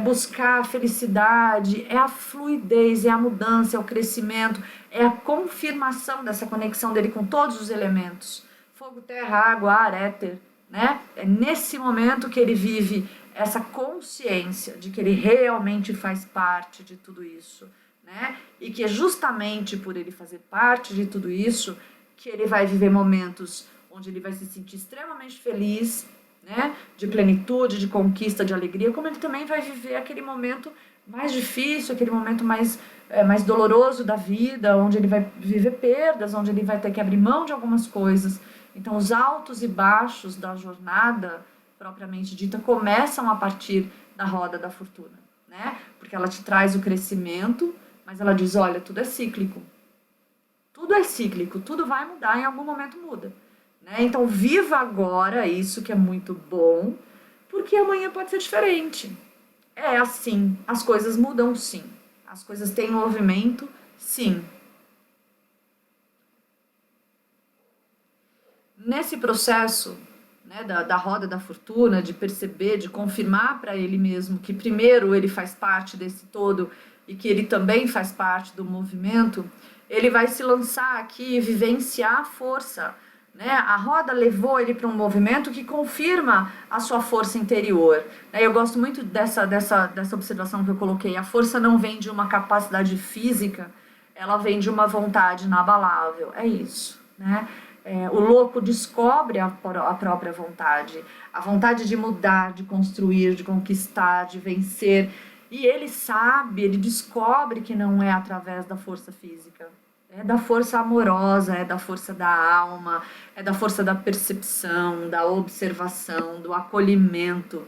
buscar a felicidade. É a fluidez, é a mudança, é o crescimento, é a confirmação dessa conexão dele com todos os elementos, fogo, terra, água, ar, éter, né? É nesse momento que ele vive essa consciência de que ele realmente faz parte de tudo isso, né? E que é justamente por ele fazer parte de tudo isso que ele vai viver momentos onde ele vai se sentir extremamente feliz, né? De plenitude, de conquista, de alegria, como ele também vai viver aquele momento mais difícil, aquele momento mais doloroso da vida, onde ele vai viver perdas, onde ele vai ter que abrir mão de algumas coisas. Então, os altos e baixos da jornada propriamente dita começam a partir da roda da fortuna, né? Porque ela te traz o crescimento, mas ela diz, olha, tudo é cíclico. Tudo é cíclico, tudo vai mudar, em algum momento muda. Né? Então, viva agora isso que é muito bom, porque amanhã pode ser diferente. É assim, as coisas mudam sim. As coisas têm movimento, sim. Nesse processo, né, da roda da fortuna, de perceber, de confirmar para ele mesmo que primeiro ele faz parte desse todo e que ele também faz parte do movimento, ele vai se lançar aqui e vivenciar a força. Né? A roda levou ele para um movimento que confirma a sua força interior. Eu gosto muito dessa observação que eu coloquei. A força não vem de uma capacidade física, ela vem de uma vontade inabalável. É isso, né? O louco descobre a própria vontade, a vontade de mudar, de construir, de conquistar, de vencer. E ele sabe, ele descobre que não é através da força física. É da força amorosa, é da força da alma, é da força da percepção, da observação, do acolhimento,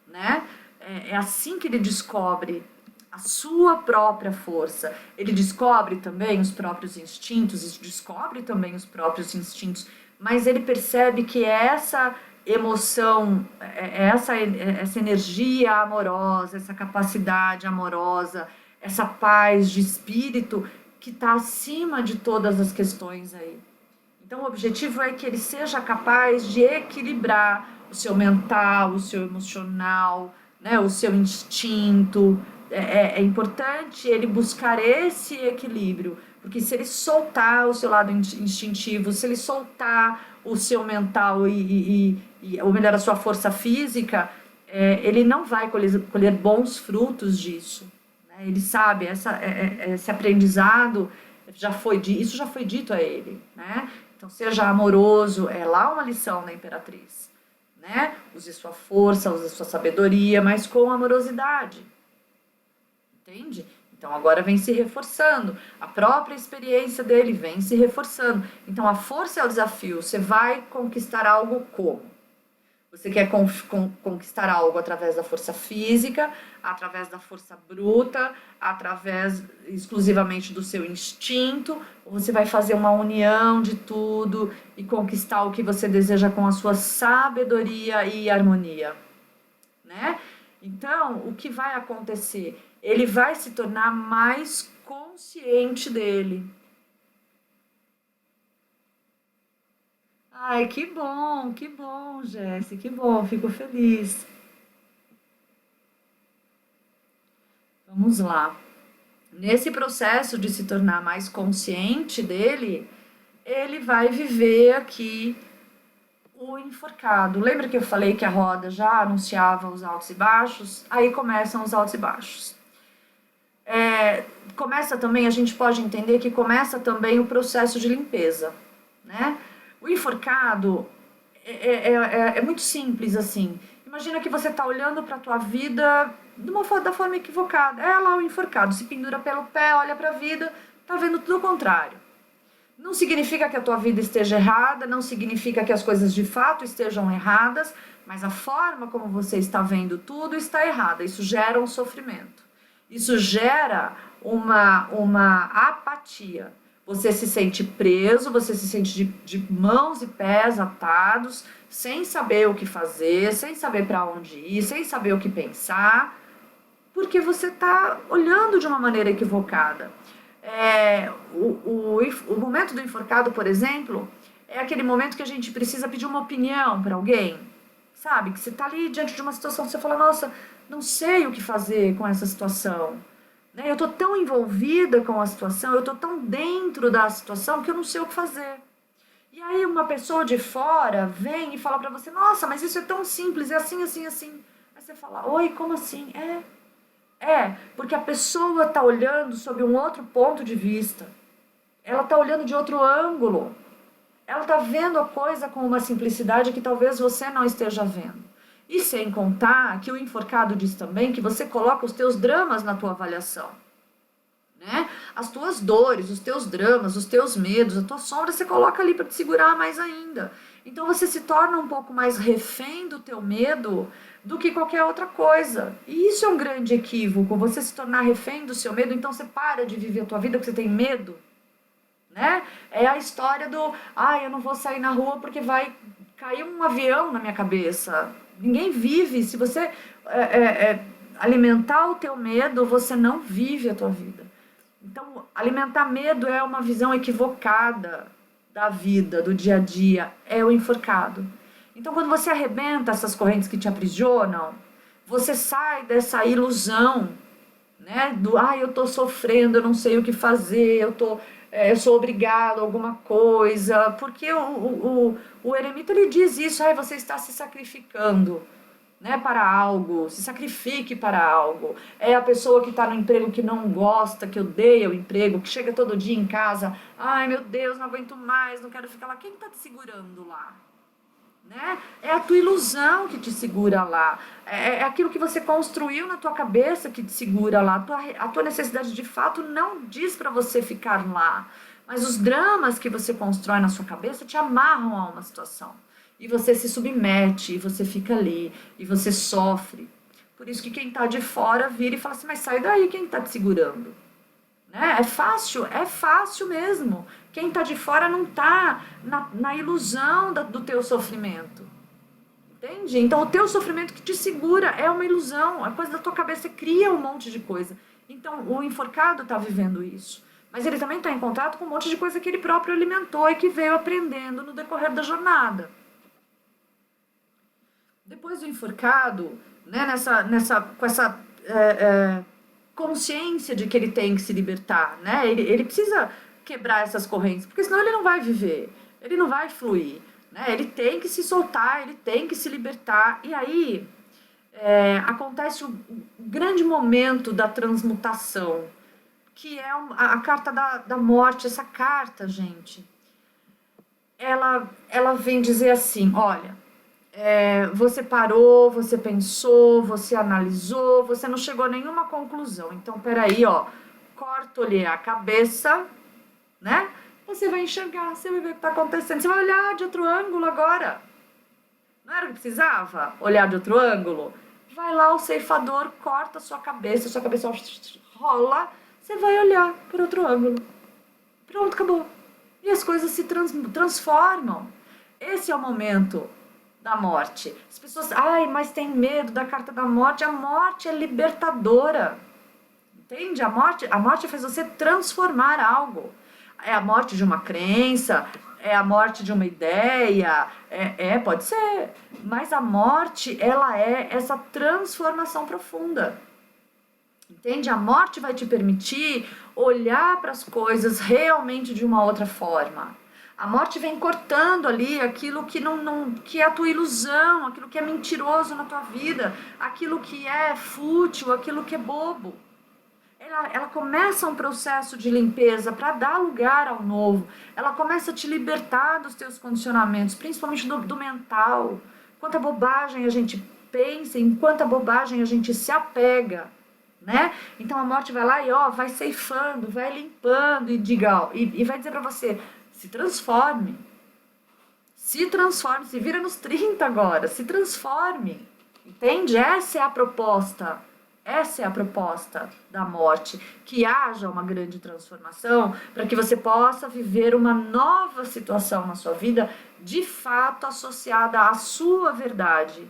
né? É assim que ele descobre a sua própria força. Ele descobre também os próprios instintos, descobre também os próprios instintos, mas ele percebe que essa emoção, essa energia amorosa, essa capacidade amorosa, essa paz de espírito que está acima de todas as questões aí. Então, o objetivo é que ele seja capaz de equilibrar o seu mental, o seu emocional, né, o seu instinto. É importante ele buscar esse equilíbrio, porque se ele soltar o seu lado instintivo, se ele soltar o seu mental ou melhor, a sua força física, ele não vai colher bons frutos disso. Ele sabe, esse aprendizado isso já foi dito a ele, né? Então, seja amoroso, é lá uma lição da imperatriz, né? Use sua força, use sua sabedoria, mas com amorosidade, entende? Então, agora vem se reforçando, a própria experiência dele vem se reforçando. Então, a força é o desafio, você vai conquistar algo como? Você quer conquistar algo através da força física, através da força bruta, através exclusivamente do seu instinto, ou você vai fazer uma união de tudo e conquistar o que você deseja com a sua sabedoria e harmonia, né? Então, o que vai acontecer? Ele vai se tornar mais consciente dele. Ai, que bom, Jéssica, que bom, fico feliz. Vamos lá. Nesse processo de se tornar mais consciente dele, ele vai viver aqui o enforcado. Lembra que eu falei que a roda já anunciava os altos e baixos? Aí começam os altos e baixos. Começa também, a gente pode entender que começa também o processo de limpeza, né? O enforcado é muito simples assim. Imagina que você está olhando para a tua vida da forma equivocada. É lá o enforcado, se pendura pelo pé, olha para a vida, tá vendo tudo o contrário. Não significa que a tua vida esteja errada, não significa que as coisas de fato estejam erradas, mas a forma como você está vendo tudo está errada. Isso gera um sofrimento. Isso gera uma apatia. Você se sente preso, você se sente de mãos e pés atados, sem saber o que fazer, sem saber para onde ir, sem saber o que pensar, porque você está olhando de uma maneira equivocada. O momento do enforcado, por exemplo, é aquele momento que a gente precisa pedir uma opinião para alguém, sabe? Que você está ali diante de uma situação que você fala, nossa, não sei o que fazer com essa situação. Né? Eu estou tão envolvida com a situação, eu estou tão dentro da situação que eu não sei o que fazer. E aí uma pessoa de fora vem e fala para você, nossa, mas isso é tão simples, é assim, assim, assim. Aí você fala, oi, como assim? Porque a pessoa está olhando sob um outro ponto de vista. Ela está olhando de outro ângulo. Ela está vendo a coisa com uma simplicidade que talvez você não esteja vendo. E sem contar que o enforcado diz também que você coloca os teus dramas na tua avaliação. Né? As tuas dores, os teus dramas, os teus medos, a tua sombra, você coloca ali para te segurar mais ainda. Então você se torna um pouco mais refém do teu medo do que qualquer outra coisa. E isso é um grande equívoco, você se tornar refém do seu medo, então você para de viver a tua vida porque você tem medo. Né? É a história do, eu não vou sair na rua porque vai cair um avião na minha cabeça. Ninguém vive, se você alimentar o teu medo, você não vive a tua vida. Então, alimentar medo é uma visão equivocada da vida, do dia a dia, é o enforcado. Então, quando você arrebenta essas correntes que te aprisionam, você sai dessa ilusão, né? Do, eu tô sofrendo, eu não sei o que fazer, eu sou obrigado a alguma coisa, porque o eremita ele diz isso, você está se sacrificando, né, para algo, se sacrifique para algo. É a pessoa que está no emprego que não gosta, que odeia o emprego, que chega todo dia em casa, meu Deus, não aguento mais, não quero ficar lá. Quem está te segurando lá? Né? É a tua ilusão que te segura lá, é aquilo que você construiu na tua cabeça que te segura lá, a tua necessidade de fato não diz para você ficar lá, mas os dramas que você constrói na sua cabeça te amarram a uma situação, e você se submete, e você fica ali, e você sofre. Por isso que quem está de fora vira e fala assim, mas sai daí, quem está te segurando? Né? É fácil mesmo. Quem está de fora não está na ilusão do teu sofrimento. Entende? Então o teu sofrimento que te segura é uma ilusão. A coisa da tua cabeça cria um monte de coisa. Então o enforcado está vivendo isso. Mas ele também está em contato com um monte de coisa que ele próprio alimentou e que veio aprendendo no decorrer da jornada. Depois do enforcado, né, com essa consciência de que ele tem que se libertar, né? Ele precisa quebrar essas correntes, porque senão ele não vai viver, ele não vai fluir, né? Ele tem que se soltar, ele tem que se libertar, e aí acontece o grande momento da transmutação, que é a carta da morte. Essa carta, gente, ela vem dizer assim, olha, você parou, você pensou, você analisou, você não chegou a nenhuma conclusão. Então, peraí, corta-lhe a cabeça, né? Você vai enxergar, você vai ver o que está acontecendo. Você vai olhar de outro ângulo agora. Não era o que precisava? Olhar de outro ângulo? Vai lá o ceifador, corta a sua cabeça rola, você vai olhar por outro ângulo. Pronto, acabou. E as coisas se transformam. Esse é o momento da morte. As pessoas, ai, mas tem medo da carta da morte. A morte é libertadora. Entende? A morte faz você transformar algo. É a morte de uma crença, é a morte de uma ideia, pode ser. Mas a morte, ela é essa transformação profunda. Entende? A morte vai te permitir olhar para as coisas realmente de uma outra forma. A morte vem cortando ali aquilo que que é a tua ilusão, aquilo que é mentiroso na tua vida, aquilo que é fútil, aquilo que é bobo. Ela começa um processo de limpeza para dar lugar ao novo. Ela começa a te libertar dos teus condicionamentos, principalmente do mental. Quanta bobagem a gente pensa, em quanta bobagem a gente se apega, né? Então a morte vai lá e vai ceifando, vai limpando e vai dizer para você, se transforme. Se transforme, se vira nos 30 agora, se transforme. Entende? Essa é a proposta. Essa é a proposta da morte, que haja uma grande transformação para que você possa viver uma nova situação na sua vida, de fato associada à sua verdade,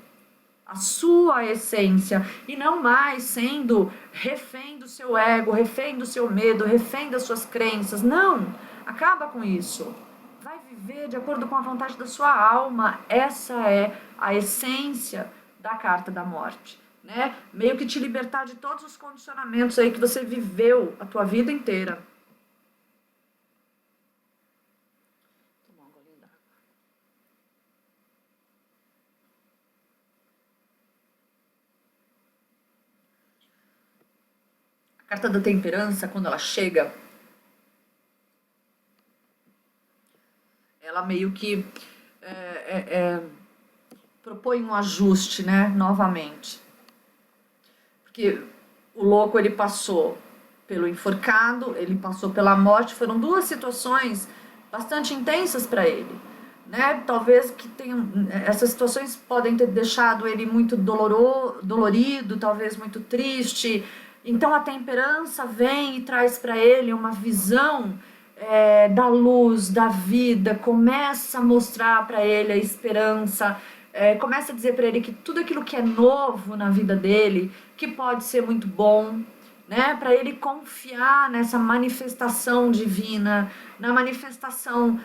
à sua essência, e não mais sendo refém do seu ego, refém do seu medo, refém das suas crenças. Não, acaba com isso. Vai viver de acordo com a vontade da sua alma. Essa é a essência da carta da morte. Né? Meio que te libertar de todos os condicionamentos aí que você viveu a tua vida inteira. Tomar um golinho d'água. A carta da temperança, quando ela chega, ela meio que propõe um ajuste, né? Novamente. Porque o louco, ele passou pelo enforcado, ele passou pela morte, foram duas situações bastante intensas para ele, né? Talvez que essas situações podem ter deixado ele muito dolorido, talvez muito triste. Então a temperança vem e traz para ele uma visão da luz, da vida, começa a mostrar para ele a esperança, começa a dizer para ele que tudo aquilo que é novo na vida dele, que pode ser muito bom, né? Para ele confiar nessa manifestação divina, na manifestação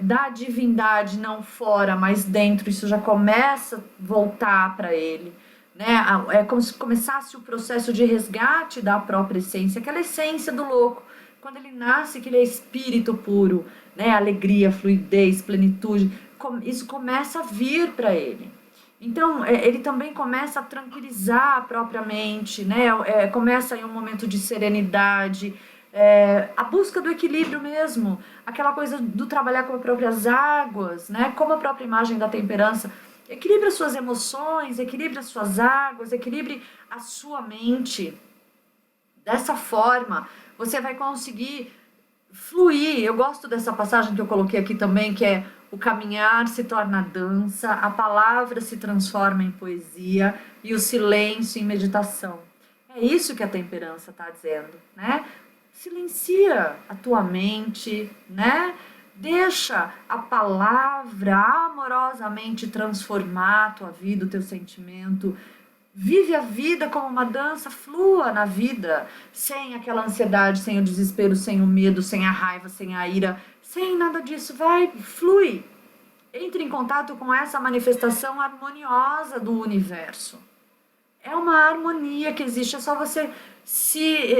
da divindade, não fora, mas dentro. Isso já começa a voltar para ele, né? É como se começasse o processo de resgate da própria essência, aquela essência do louco. Quando ele nasce, que ele é espírito puro, né? Alegria, fluidez, plenitude, isso começa a vir para ele. Então, ele também começa a tranquilizar a própria mente, né? Começa aí um momento de serenidade, a busca do equilíbrio mesmo, aquela coisa do trabalhar com as próprias águas, né? Como a própria imagem da temperança. Equilibre as suas emoções, equilibre as suas águas, equilibre a sua mente. Dessa forma, você vai conseguir fluir. Eu gosto dessa passagem que eu coloquei aqui também, que é: o caminhar se torna dança, a palavra se transforma em poesia e o silêncio em meditação. É isso que a temperança está dizendo, né? Silencia a tua mente, né? Deixa a palavra amorosamente transformar a tua vida, o teu sentimento. Vive a vida como uma dança, flua na vida, sem aquela ansiedade, sem o desespero, sem o medo, sem a raiva, sem a ira, sem nada disso. Vai, flui. Entre em contato com essa manifestação harmoniosa do universo. É uma harmonia que existe, é só você se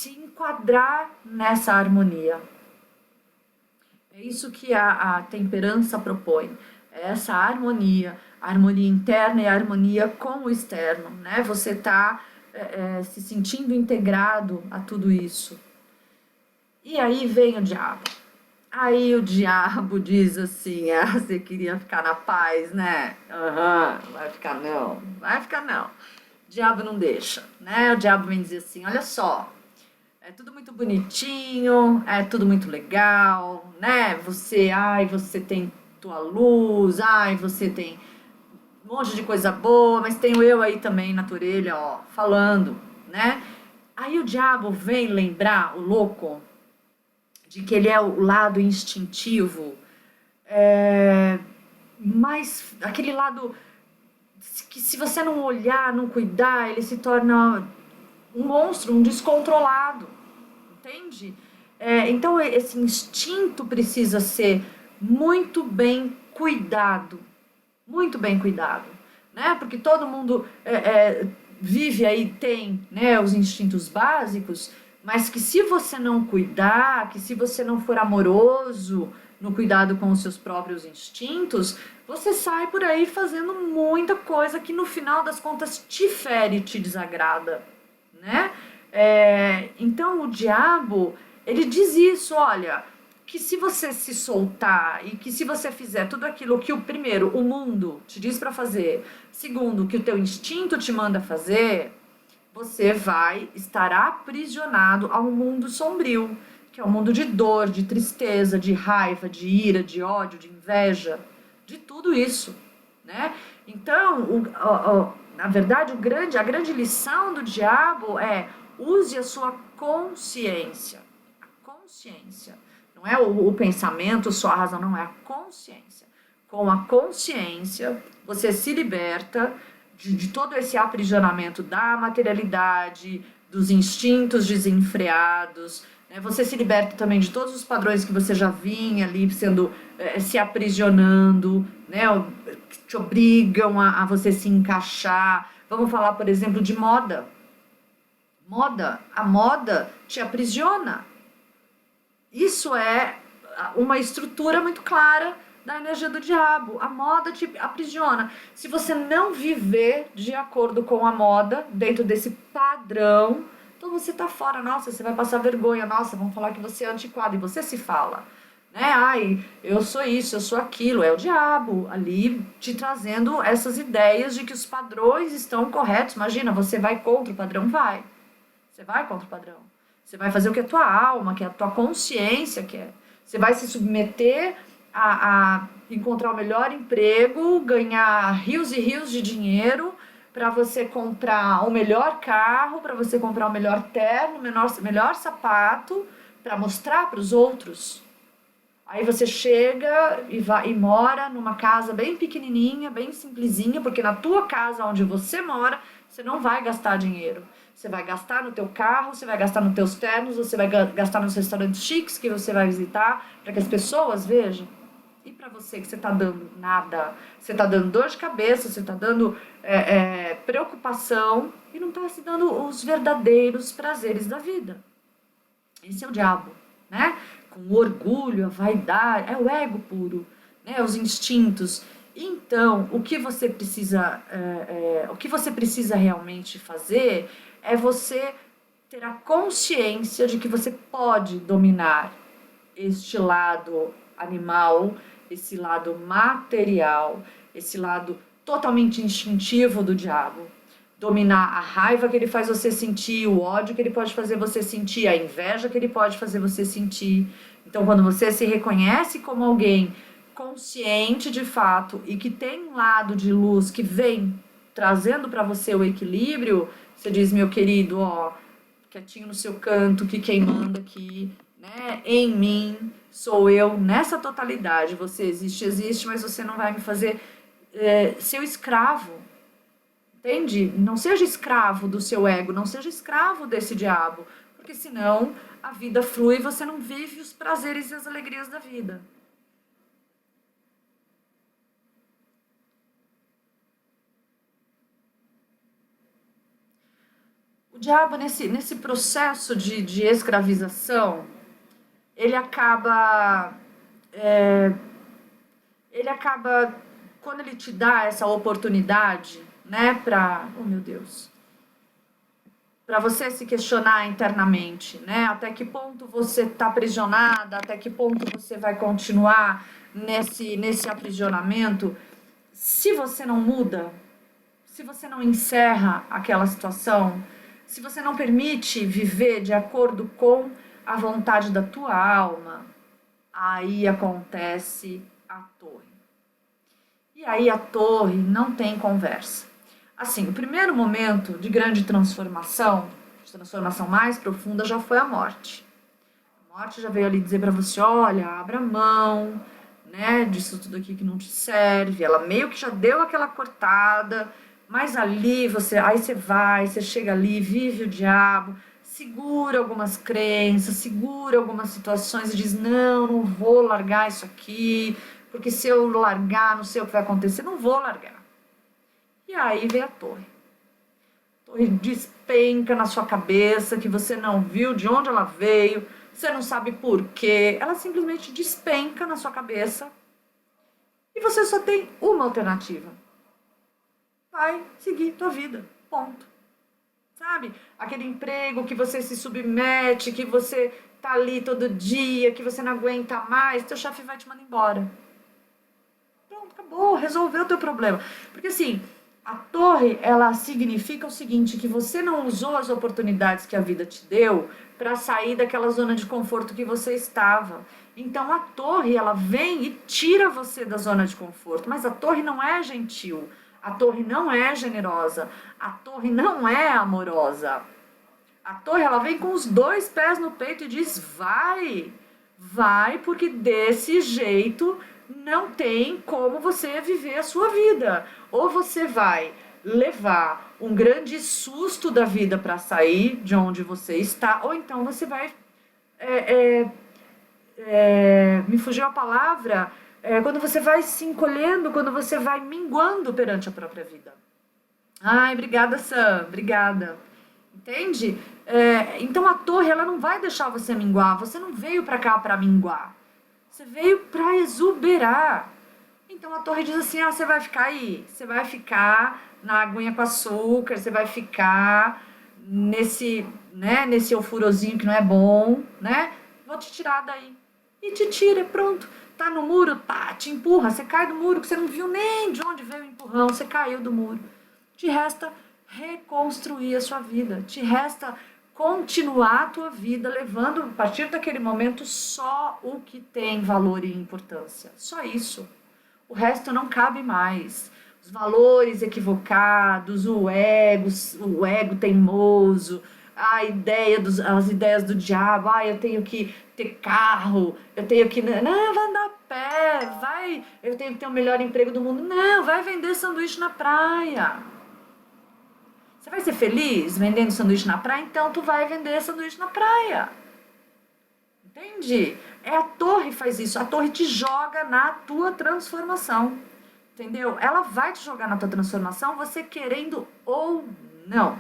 enquadrar nessa harmonia. É isso que a temperança propõe, é essa harmonia, a harmonia interna e a harmonia com o externo, né? Você está se sentindo integrado a tudo isso. E aí vem o diabo. Aí o diabo diz assim: você queria ficar na paz, né? Vai ficar não, vai ficar não. O diabo não deixa, né? O diabo vem dizer assim: olha só, é tudo muito bonitinho, é tudo muito legal, né? Você tem tua luz, ai, você tem um monte de coisa boa, mas tenho eu aí também na tua orelha, ó, falando, né? Aí o diabo vem lembrar o louco de que ele é o lado instintivo, mas aquele lado que se você não olhar, não cuidar, ele se torna um monstro, um descontrolado, entende? Então esse instinto precisa ser muito bem cuidado, muito bem cuidado, né? Porque todo mundo vive aí, tem, né, os instintos básicos, mas que se você não cuidar, que se você não for amoroso no cuidado com os seus próprios instintos, você sai por aí fazendo muita coisa que no final das contas te fere, te desagrada, né? Então o diabo, ele diz isso, olha, que se você se soltar e que se você fizer tudo aquilo que primeiro o mundo te diz para fazer, segundo que o teu instinto te manda fazer, você vai estar aprisionado a um mundo sombrio, que é um mundo de dor, de tristeza, de raiva, de ira, de ódio, de inveja, de tudo isso, né? Então, na verdade, a grande lição do diabo é: use a sua consciência. A consciência. Não é o pensamento, só a razão, não, é a consciência. Com a consciência, você se liberta de todo esse aprisionamento da materialidade, dos instintos desenfreados, né? Você se liberta também de todos os padrões que você já vinha ali sendo, se aprisionando, né? Que te obrigam a você se encaixar. Vamos falar, por exemplo, de moda. A moda te aprisiona. Isso é uma estrutura muito clara da energia do diabo. A moda te aprisiona. Se você não viver de acordo com a moda, dentro desse padrão, então você tá fora. Nossa, você vai passar vergonha. Nossa, vão falar que você é antiquado. E você se fala, né? Ai, eu sou isso, eu sou aquilo. É o diabo ali te trazendo essas ideias de que os padrões estão corretos. Imagina, você vai contra o padrão? Vai. Você vai contra o padrão. Você vai fazer o que a tua alma quer, a tua consciência quer. Você vai se submeter a encontrar o melhor emprego, ganhar rios e rios de dinheiro para você comprar o melhor carro, para você comprar o melhor terno, o melhor sapato, para mostrar para os outros. Aí você chega e mora numa casa bem pequenininha, bem simplesinha, porque na tua casa onde você mora, você não vai gastar dinheiro. Você vai gastar no teu carro, você vai gastar nos teus ternos, você vai gastar nos restaurantes chiques que você vai visitar, para que as pessoas vejam. E para você que você está dando nada, você está dando dor de cabeça, você está dando preocupação e não está se dando os verdadeiros prazeres da vida. Esse é o diabo, né? Com o orgulho, a vaidade, é o ego puro, né? Os instintos. Então, o que você precisa realmente fazer é você ter a consciência de que você pode dominar este lado animal, esse lado material, esse lado totalmente instintivo do diabo. Dominar a raiva que ele faz você sentir, o ódio que ele pode fazer você sentir, a inveja que ele pode fazer você sentir. Então, quando você se reconhece como alguém consciente de fato e que tem um lado de luz que vem trazendo para você o equilíbrio, você diz: meu querido, ó, quietinho no seu canto, que quem manda aqui, né, em mim, sou eu, nessa totalidade. Você existe, mas você não vai me fazer seu escravo. Entende? Não seja escravo do seu ego, não seja escravo desse diabo, porque senão a vida flui e você não vive os prazeres e as alegrias da vida. O diabo, nesse processo de escravização, ele acaba, é, quando ele te dá essa oportunidade, né, oh meu Deus, para você se questionar internamente, né, até que ponto você está aprisionada, até que ponto você vai continuar nesse aprisionamento, se você não muda, se você não encerra aquela situação, se você não permite viver de acordo com a vontade da tua alma, aí acontece a torre. E aí a torre não tem conversa. Assim, o primeiro momento de grande transformação, de transformação mais profunda, já foi a morte. A morte já veio ali dizer para você, olha, abra mão, né, disso tudo aqui que não te serve. Ela meio que já deu aquela cortada, mas ali aí você chega ali, vive o diabo, segura algumas crenças, segura algumas situações e diz, não vou largar isso aqui, porque se eu largar, não sei o que vai acontecer, não vou largar. E aí vem a torre. A torre despenca na sua cabeça, que você não viu de onde ela veio, você não sabe por quê. Ela simplesmente despenca na sua cabeça e você só tem uma alternativa. Vai seguir tua vida, ponto. Sabe? Aquele emprego que você se submete, que você tá ali todo dia, que você não aguenta mais, teu chefe vai te mandar embora. Pronto, acabou, resolveu o teu problema. Porque assim, a torre, ela significa o seguinte, que você não usou as oportunidades que a vida te deu para sair daquela zona de conforto que você estava. Então a torre, ela vem e tira você da zona de conforto, mas a torre não é gentil, a torre não é generosa, a torre não é amorosa. A torre, ela vem com os 2 pés no peito e diz, vai, porque desse jeito não tem como você viver a sua vida. Ou você vai levar um grande susto da vida para sair de onde você está, ou então você vai... me fugiu a palavra... quando você vai se encolhendo, quando você vai minguando perante a própria vida. Ai, obrigada, Sam, obrigada. Entende? Então a torre, ela não vai deixar você minguar. Você não veio para cá para minguar. Você veio para exuberar. Então a torre diz assim, você vai ficar aí. Você vai ficar na aguinha com açúcar. Você vai ficar nesse ofurôzinho que não é bom, né? Vou te tirar daí. E te tira, pronto. Tá no muro, te empurra. Você cai do muro, que você não viu nem de onde veio o empurrão. Você caiu do muro. Te resta reconstruir a sua vida. Te resta continuar a tua vida levando, a partir daquele momento, só o que tem valor e importância. Só isso. O resto não cabe mais. Os valores equivocados, o ego teimoso, as ideias do diabo, eu tenho que ter carro, eu tenho que... Não, vai andar a pé, eu tenho que ter o melhor emprego do mundo. Não, vai vender sanduíche na praia. Você vai ser feliz vendendo sanduíche na praia? Então tu vai vender sanduíche na praia. Entende? A torre faz isso. A torre te joga na tua transformação. Entendeu? Ela vai te jogar na tua transformação, você querendo ou não.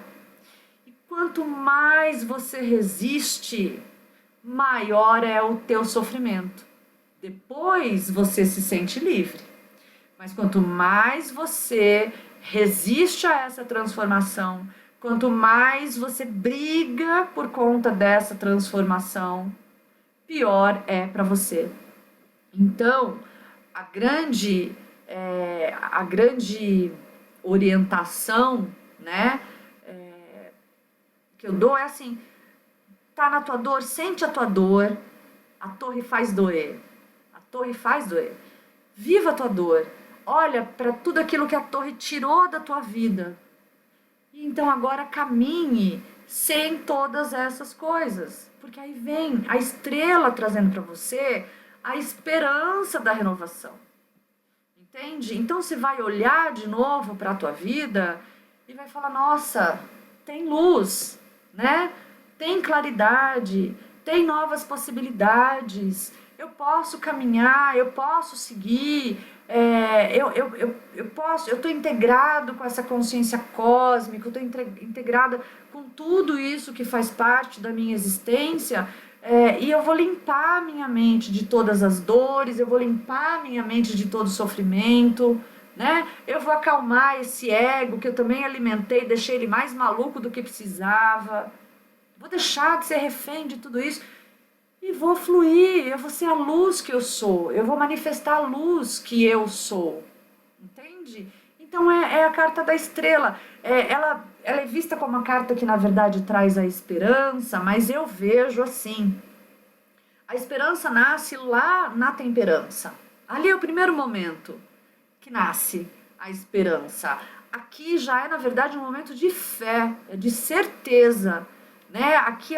E quanto mais você resiste, maior é o teu sofrimento. Depois você se sente livre. Mas quanto mais você resiste a essa transformação, quanto mais você briga por conta dessa transformação, pior é para você. Então, a grande orientação, né, que eu dou é assim, tá na tua dor, sente a tua dor, a torre faz doer, viva a tua dor, olha para tudo aquilo que a torre tirou da tua vida, e então agora caminhe sem todas essas coisas, porque aí vem a estrela trazendo para você a esperança da renovação. Entende? Então você vai olhar de novo para a tua vida e vai falar, nossa, tem luz, né? Tem claridade, tem novas possibilidades, eu posso caminhar, eu posso seguir, eu estou integrado com essa consciência cósmica, eu estou integrada com tudo isso que faz parte da minha existência, e eu vou limpar minha mente de todas as dores, eu vou limpar minha mente de todo sofrimento, né? Eu vou acalmar esse ego que eu também alimentei, deixei ele mais maluco do que precisava, vou deixar de ser refém de tudo isso e vou fluir, eu vou ser a luz que eu sou, eu vou manifestar a luz que eu sou, entende? Então é a carta da estrela, ela é vista como uma carta que na verdade traz a esperança, mas eu vejo assim, a esperança nasce lá na temperança, ali é o primeiro momento, que nasce a esperança. Aqui já é, na verdade, um momento de fé, de certeza, né? Aqui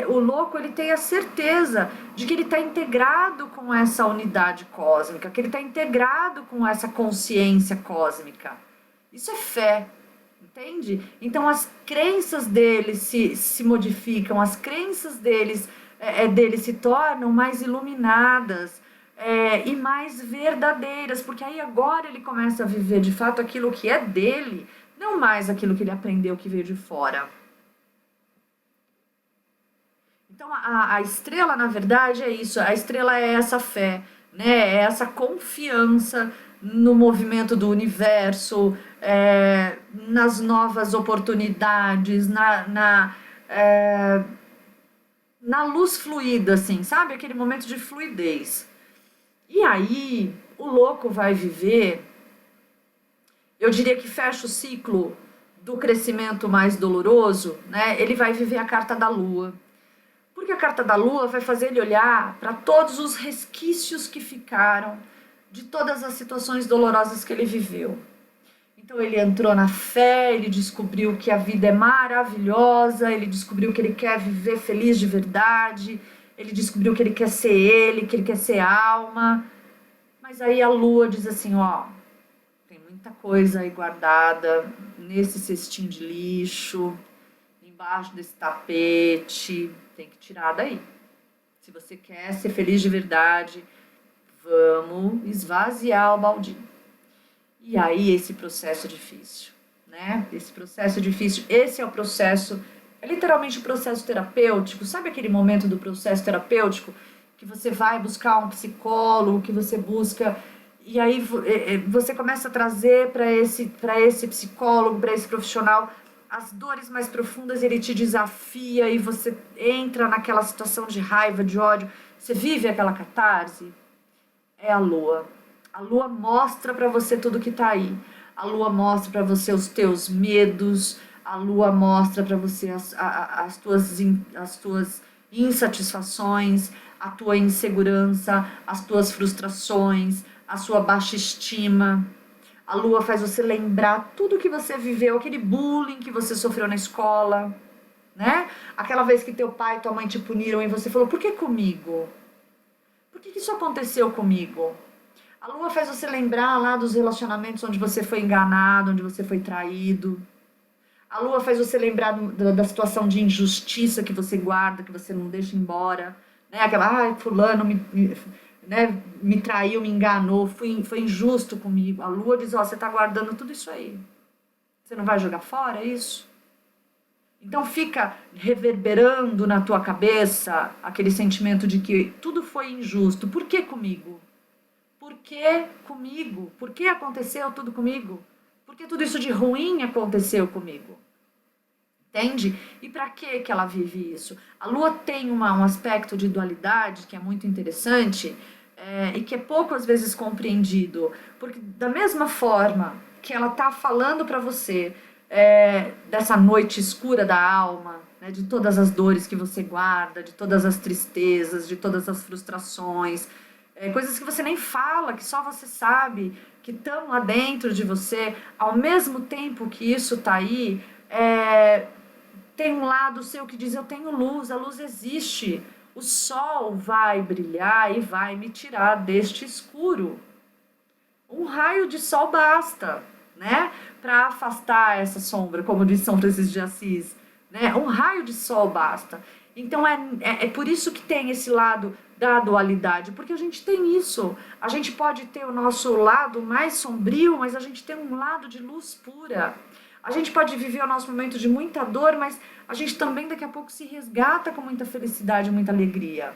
o louco ele tem a certeza de que ele está integrado com essa unidade cósmica, que ele está integrado com essa consciência cósmica. Isso é fé, entende? Então as crenças dele se modificam, as crenças dele se tornam mais iluminadas, e mais verdadeiras, porque aí agora ele começa a viver de fato aquilo que é dele, não mais aquilo que ele aprendeu que veio de fora. Então a estrela, na verdade, é isso, a estrela é essa fé, né? É essa confiança no movimento do universo, nas novas oportunidades, na luz fluida, assim, sabe? Aquele momento de fluidez. E aí, o louco vai viver, eu diria que fecha o ciclo do crescimento mais doloroso, né? Ele vai viver a carta da lua. Porque a carta da lua vai fazer ele olhar para todos os resquícios que ficaram de todas as situações dolorosas que ele viveu. Então ele entrou na fé, ele descobriu que a vida é maravilhosa, ele descobriu que ele quer viver feliz de verdade, ele descobriu que ele quer ser ele, que ele quer ser alma. Mas aí a lua diz assim, ó, tem muita coisa aí guardada nesse cestinho de lixo, embaixo desse tapete, tem que tirar daí. Se você quer ser feliz de verdade, vamos esvaziar o baldinho. E aí esse processo difícil, né? Esse processo difícil, esse é o processo, é literalmente o processo terapêutico. Sabe aquele momento do processo terapêutico que você vai buscar um psicólogo, que você busca, e aí você começa a trazer para esse psicólogo, para esse profissional, as dores mais profundas, ele te desafia e você entra naquela situação de raiva, de ódio, você vive aquela catarse. É a lua. A lua mostra para você tudo que tá aí. A lua mostra para você os teus medos, a lua mostra para você as tuas insatisfações, a tua insegurança, as tuas frustrações, a sua baixa estima. A lua faz você lembrar tudo que você viveu, aquele bullying que você sofreu na escola, né? Aquela vez que teu pai e tua mãe te puniram e você falou, por que comigo? Por que isso aconteceu comigo? A lua faz você lembrar lá dos relacionamentos onde você foi enganado, onde você foi traído. A lua faz você lembrar da situação de injustiça que você guarda, que você não deixa embora. Né? Aquela, fulano me traiu, me enganou, foi injusto comigo. A lua diz, ó, você tá guardando tudo isso aí. Você não vai jogar fora, é isso? Então fica reverberando na tua cabeça aquele sentimento de que tudo foi injusto. Por que comigo? Por que comigo? Por que aconteceu tudo comigo? Por que tudo isso de ruim aconteceu comigo? Entende? E para que ela vive isso? A lua tem um aspecto de dualidade que é muito interessante e que é pouco às vezes compreendido. Porque da mesma forma que ela está falando para você dessa noite escura da alma, né, de todas as dores que você guarda, de todas as tristezas, de todas as frustrações, coisas que você nem fala, que só você sabe, que estão lá dentro de você, ao mesmo tempo que isso está aí, tem um lado seu que diz, eu tenho luz, a luz existe, o sol vai brilhar e vai me tirar deste escuro. Um raio de sol basta, né, para afastar essa sombra, como diz São Francisco de Assis, né? Um raio de sol basta. Então é por isso que tem esse lado da dualidade, porque a gente tem isso. A gente pode ter o nosso lado mais sombrio, mas a gente tem um lado de luz pura. A gente pode viver o nosso momento de muita dor, mas a gente também daqui a pouco se resgata com muita felicidade, muita alegria.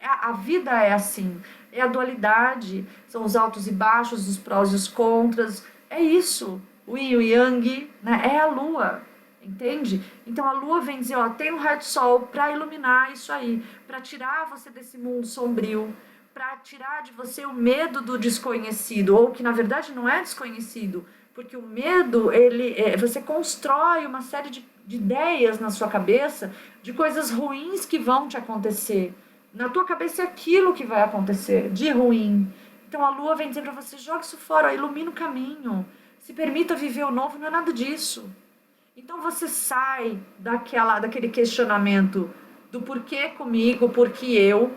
A vida é assim, é a dualidade, são os altos e baixos, os prós e os contras, é isso. O yin e o yang, né? É a lua, entende? Então a lua vem dizer, ó, tem um raio de sol para iluminar isso aí, para tirar você desse mundo sombrio, para tirar de você o medo do desconhecido, ou que na verdade não é desconhecido, porque o medo, você constrói uma série de ideias na sua cabeça de coisas ruins que vão te acontecer. Na tua cabeça é aquilo que vai acontecer, de ruim. Então a lua vem dizer para você, joga isso fora, ilumina o caminho, se permita viver o novo, não é nada disso. Então você sai daquele questionamento do porquê comigo, porquê eu,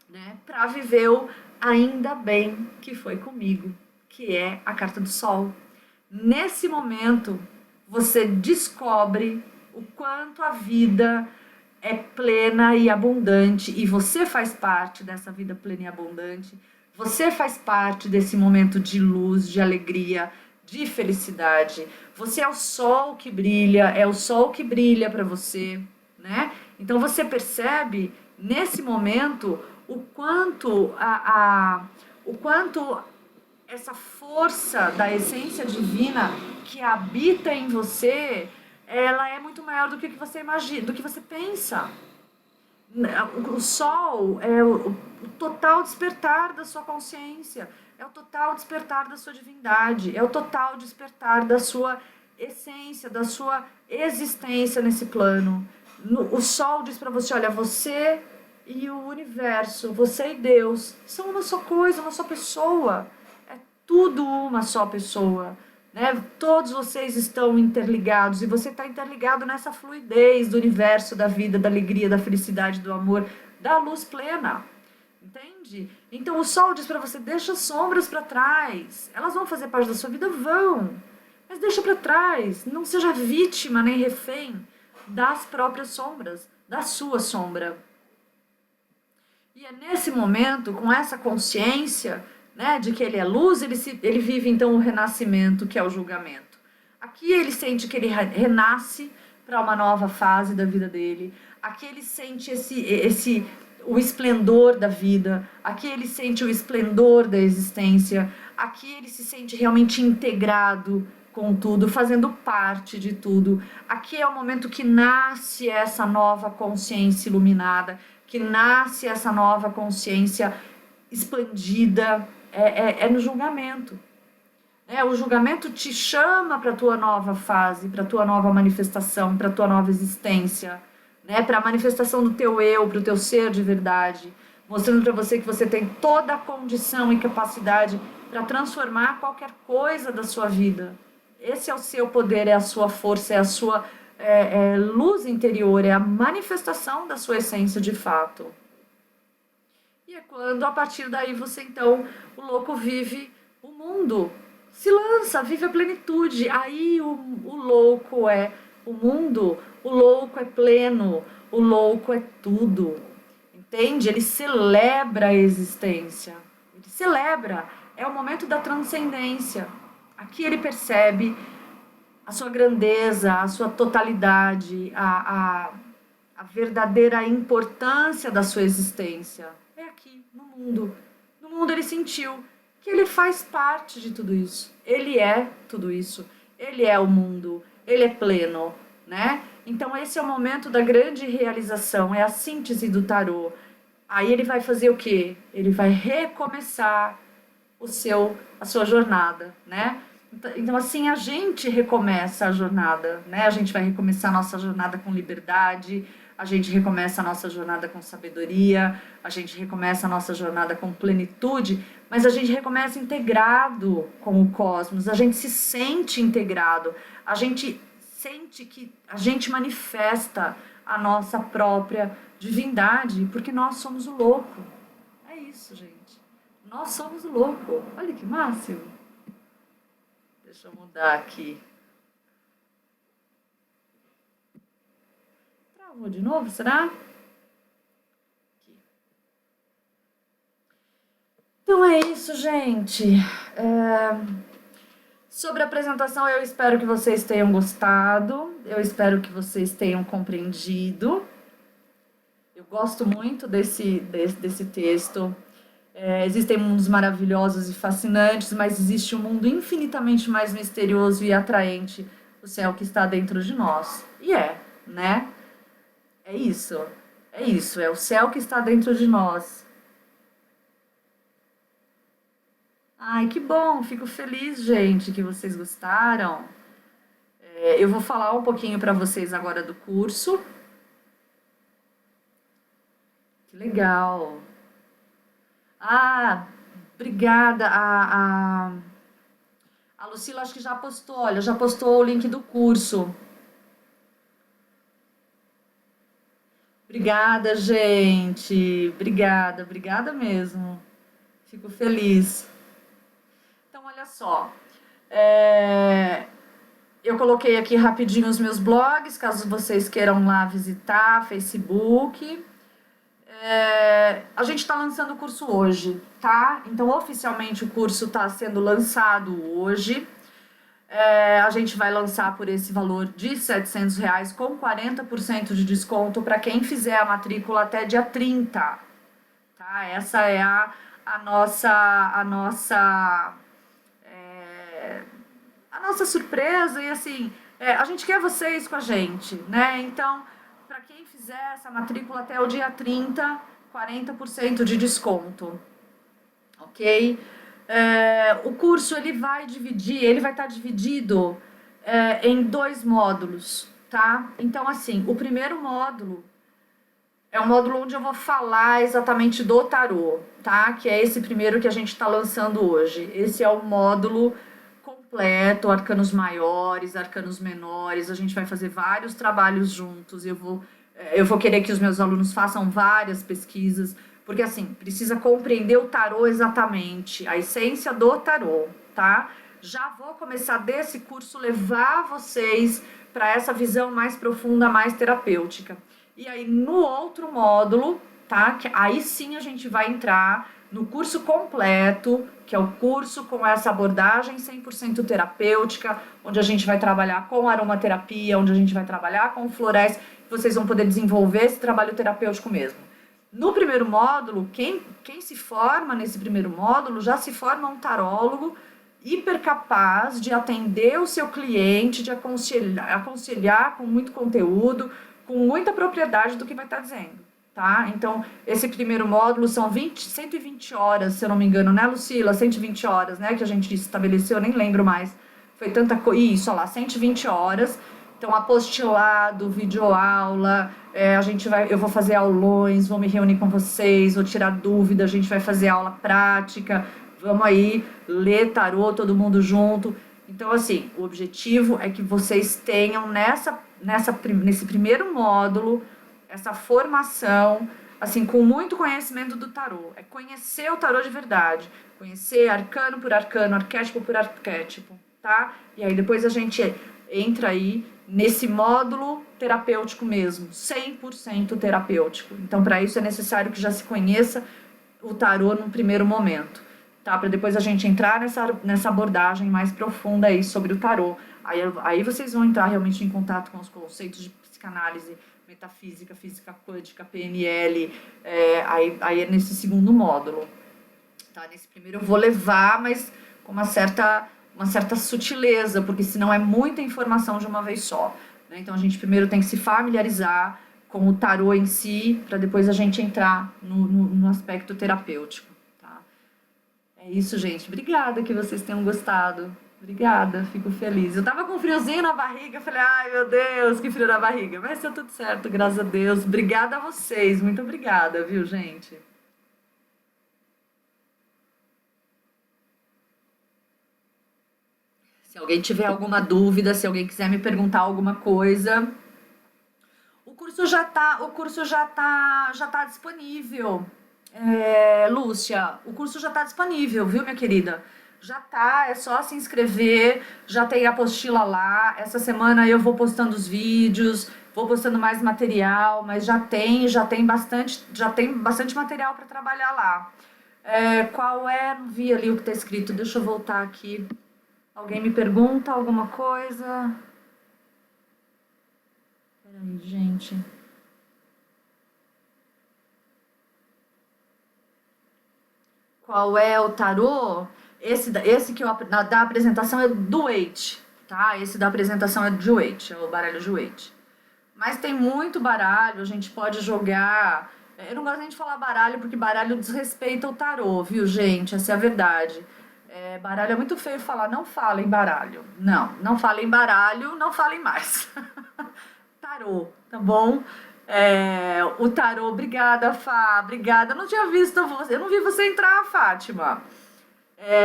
né, para viver o ainda bem que foi comigo, que é a carta do sol. Nesse momento, você descobre o quanto a vida é plena e abundante e você faz parte dessa vida plena e abundante. Você faz parte desse momento de luz, de alegria, de felicidade. Você é o sol que brilha, é o sol que brilha para você, né? Então você percebe nesse momento o quanto essa força da essência divina que habita em você, ela é muito maior do que você imagina, do que você pensa. O sol é o total despertar da sua consciência, é o total despertar da sua divindade, é o total despertar da sua essência, da sua existência nesse plano. O sol diz para você, olha, você e o universo, você e Deus, são uma só coisa, uma só pessoa. É tudo uma só pessoa. Né? Todos vocês estão interligados e você está interligado nessa fluidez do universo, da vida, da alegria, da felicidade, do amor, da luz plena. Entende? Então o sol diz para você, deixa as sombras para trás. Elas vão fazer parte da sua vida? Vão. Mas deixa para trás. Não seja vítima nem refém das próprias sombras, da sua sombra. E é nesse momento, com essa consciência, né, de que ele é luz, ele vive então o renascimento, que é o julgamento. Aqui ele sente que ele renasce para uma nova fase da vida dele. Aqui ele sente o esplendor da vida. Aqui ele sente o esplendor da existência. Aqui ele se sente realmente integrado com tudo, fazendo parte de tudo. Aqui é o momento que nasce essa nova consciência iluminada, que nasce essa nova consciência expandida, no julgamento. O julgamento te chama para a tua nova fase, para a tua nova manifestação, para a tua nova existência, né? Para a manifestação do teu eu, para o teu ser de verdade, mostrando para você que você tem toda a condição e capacidade para transformar qualquer coisa da sua vida. Esse é o seu poder, é a sua força, é a sua luz interior, é a manifestação da sua essência de fato. E é quando, a partir daí, você, então, o louco vive o mundo. Se lança, vive a plenitude. Aí o louco é o mundo, o louco é pleno, o louco é tudo. Entende? Ele celebra a existência. Ele celebra. É o momento da transcendência. Aqui ele percebe a sua grandeza, a sua totalidade, a verdadeira importância da sua existência. É aqui, no mundo. No mundo ele sentiu que ele faz parte de tudo isso. Ele é tudo isso. Ele é o mundo. Ele é pleno, né? Então esse é o momento da grande realização, é a síntese do tarô. Aí ele vai fazer o quê? Ele vai recomeçar a sua jornada, né? Então, assim, a gente recomeça a jornada, né? A gente vai recomeçar a nossa jornada com liberdade, a gente recomeça a nossa jornada com sabedoria, a gente recomeça a nossa jornada com plenitude, mas a gente recomeça integrado com o cosmos, a gente se sente integrado, a gente sente que a gente manifesta a nossa própria divindade, porque nós somos o louco. É isso, gente. Nós somos o louco. Olha que máximo. Deixa eu mudar aqui. Travou de novo, será? Aqui. Então é isso, gente. Sobre a apresentação, eu espero que vocês tenham gostado. Eu espero que vocês tenham compreendido. Eu gosto muito desse texto. Existem mundos maravilhosos e fascinantes, mas existe um mundo infinitamente mais misterioso e atraente, o céu que está dentro de nós. E né? É isso, é o céu que está dentro de nós. Ai, que bom, fico feliz, gente, que vocês gostaram. Eu vou falar um pouquinho para vocês agora do curso. Que legal. Ah, Obrigada. A Lucila acho que já postou, olha, já postou o link do curso. Obrigada, gente. Obrigada, obrigada mesmo. Fico feliz. Então, olha só. É, eu coloquei aqui rapidinho os meus blogs, caso vocês queiram lá visitar, Facebook. A gente está lançando o curso hoje, tá? Então, oficialmente, o curso está sendo lançado hoje. A gente vai lançar por esse valor de R$ 700 com 40% de desconto para quem fizer a matrícula até dia 30, tá? Essa é é, a nossa surpresa e assim, a gente quer vocês com a gente, né? Então, para quem fizer essa matrícula até o dia 30, 40% de desconto, ok? O curso ele vai estar dividido em dois módulos, tá? Então, assim, o primeiro módulo é um módulo onde eu vou falar exatamente do tarô, tá? Que é esse primeiro que a gente está lançando hoje. Esse é o módulo completo, arcanos maiores, arcanos menores. A gente vai fazer vários trabalhos juntos. Eu vou querer que os meus alunos façam várias pesquisas, porque assim, precisa compreender o tarô exatamente, a essência do tarô, tá? Já vou começar desse curso levar vocês para essa visão mais profunda, mais terapêutica. E aí, no outro módulo, tá? Que aí sim a gente vai entrar no curso completo, que é o curso com essa abordagem 100% terapêutica, onde a gente vai trabalhar com aromaterapia, onde a gente vai trabalhar com florais, vocês vão poder desenvolver esse trabalho terapêutico mesmo. No primeiro módulo, quem se forma nesse primeiro módulo já se forma um tarólogo hiper capaz de atender o seu cliente, de aconselhar com muito conteúdo, com muita propriedade do que vai estar dizendo, tá? Então, esse primeiro módulo são 120 horas, se eu não me engano, né, Lucila? 120 horas, né, que a gente estabeleceu, eu nem lembro mais. Foi tanta coisa, isso, olha lá, 120 horas. Então, apostilado, videoaula, eu vou fazer aulões, vou me reunir com vocês, vou tirar dúvida, a gente vai fazer aula prática, vamos aí ler tarô, todo mundo junto. Então, assim, o objetivo é que vocês tenham nesse primeiro módulo essa formação, assim, com muito conhecimento do tarô. É conhecer o tarô de verdade, conhecer arcano por arcano, arquétipo por arquétipo, tá? E aí depois a gente entra aí nesse módulo terapêutico mesmo, 100% terapêutico. Então, para isso é necessário que já se conheça o tarô no primeiro momento, tá? Para depois a gente entrar nessa abordagem mais profunda aí sobre o tarô. Aí vocês vão entrar realmente em contato com os conceitos de psicanálise, metafísica, física quântica, PNL, aí é nesse segundo módulo, tá? Nesse primeiro eu vou levar, mas com uma certa sutileza, porque senão é muita informação de uma vez só, né? Então a gente primeiro tem que se familiarizar com o tarô em si, para depois a gente entrar no aspecto terapêutico, tá? É isso, gente. Obrigada que vocês tenham gostado. Obrigada, fico feliz. Eu tava com um friozinho na barriga, falei, ai meu Deus, que frio na barriga. Mas deu tudo certo, graças a Deus. Obrigada a vocês, muito obrigada, viu, gente? Se alguém tiver alguma dúvida, se alguém quiser me perguntar alguma coisa, o curso já tá disponível. Lúcia, o curso já tá disponível, viu, minha querida? Já tá, é só se inscrever, já tem a apostila lá. Essa semana eu vou postando os vídeos, vou postando mais material, mas já tem bastante material para trabalhar lá. Qual é? Não vi ali o que tá escrito. Deixa eu voltar aqui. Alguém me pergunta alguma coisa? Peraí, gente. Qual é o tarô? Esse que da apresentação é do Waite, tá? Esse da apresentação é de Waite, é o baralho de Waite. Mas tem muito baralho, a gente pode jogar. Eu não gosto nem de falar baralho, porque baralho desrespeita o tarô, viu, gente? Essa é a verdade. Baralho é muito feio falar, não fala em baralho. Não, não fala em baralho, não falem mais. Tarô, tá bom? O tarô, obrigada, Fá, obrigada. Eu não tinha visto você, eu não vi você entrar, Fátima.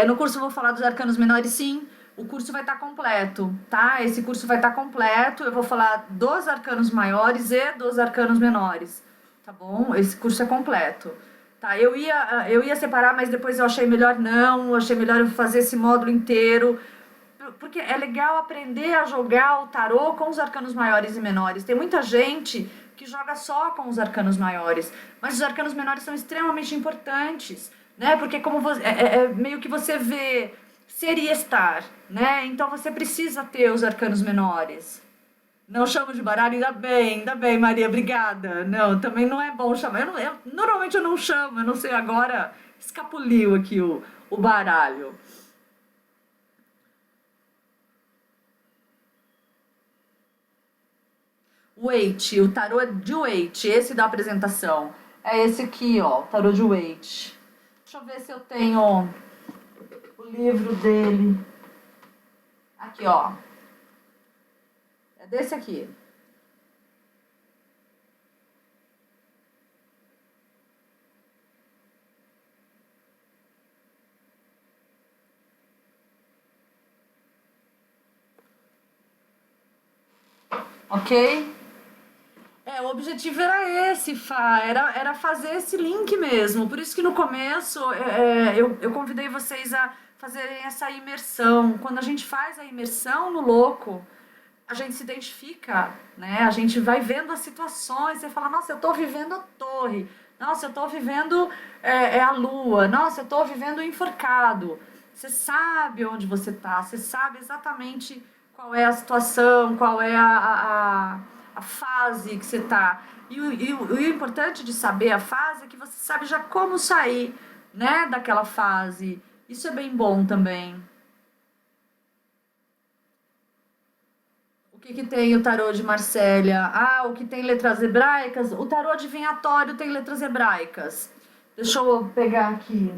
No curso eu vou falar dos arcanos menores, sim. O curso vai estar completo, tá? Esse curso vai estar completo. Eu vou falar dos arcanos maiores e dos arcanos menores, tá bom? Esse curso é completo. Tá, eu ia separar, mas depois eu achei melhor não. Eu achei melhor eu fazer esse módulo inteiro. Porque é legal aprender a jogar o tarô com os arcanos maiores e menores. Tem muita gente que joga só com os arcanos maiores, mas os arcanos menores são extremamente importantes, né? Porque como é meio que você vê ser e estar, né? Então você precisa ter os arcanos menores. Não chamo de baralho, ainda bem, Maria, obrigada. Não, também não é bom chamar. Normalmente eu não chamo, eu não sei, agora escapuliu aqui o baralho. Waite, o tarô de Waite, esse da apresentação. É esse aqui, ó, o tarô de Waite. Deixa eu ver se eu tenho o livro dele. Aqui, ó. É desse aqui. Ok? O objetivo era esse, Fá, era fazer esse link mesmo. Por isso que no começo eu convidei vocês a fazerem essa imersão. Quando a gente faz a imersão no louco, a gente se identifica, né? A gente vai vendo as situações, você fala, nossa, eu tô vivendo a torre, nossa, eu tô vivendo a lua, nossa, eu tô vivendo o enforcado. Você sabe onde você tá, você sabe exatamente qual é a situação, qual é a fase que você tá. E o importante de saber a fase é que você sabe já como sair, né, daquela fase. Isso é bem bom também. O que que tem o tarô de Marsella? Ah, o que tem letras hebraicas? O tarô adivinhatório tem letras hebraicas. Deixa eu pegar aqui.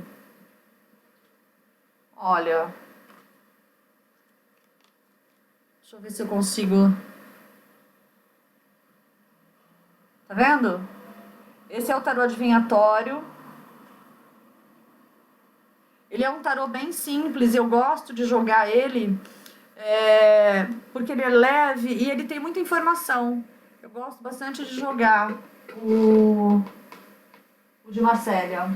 Olha, deixa eu ver se eu consigo. Tá vendo? Esse é o tarô adivinhatório. Ele é um tarô bem simples, eu gosto de jogar ele porque ele é leve e ele tem muita informação. Eu gosto bastante de jogar o, o de Marsella.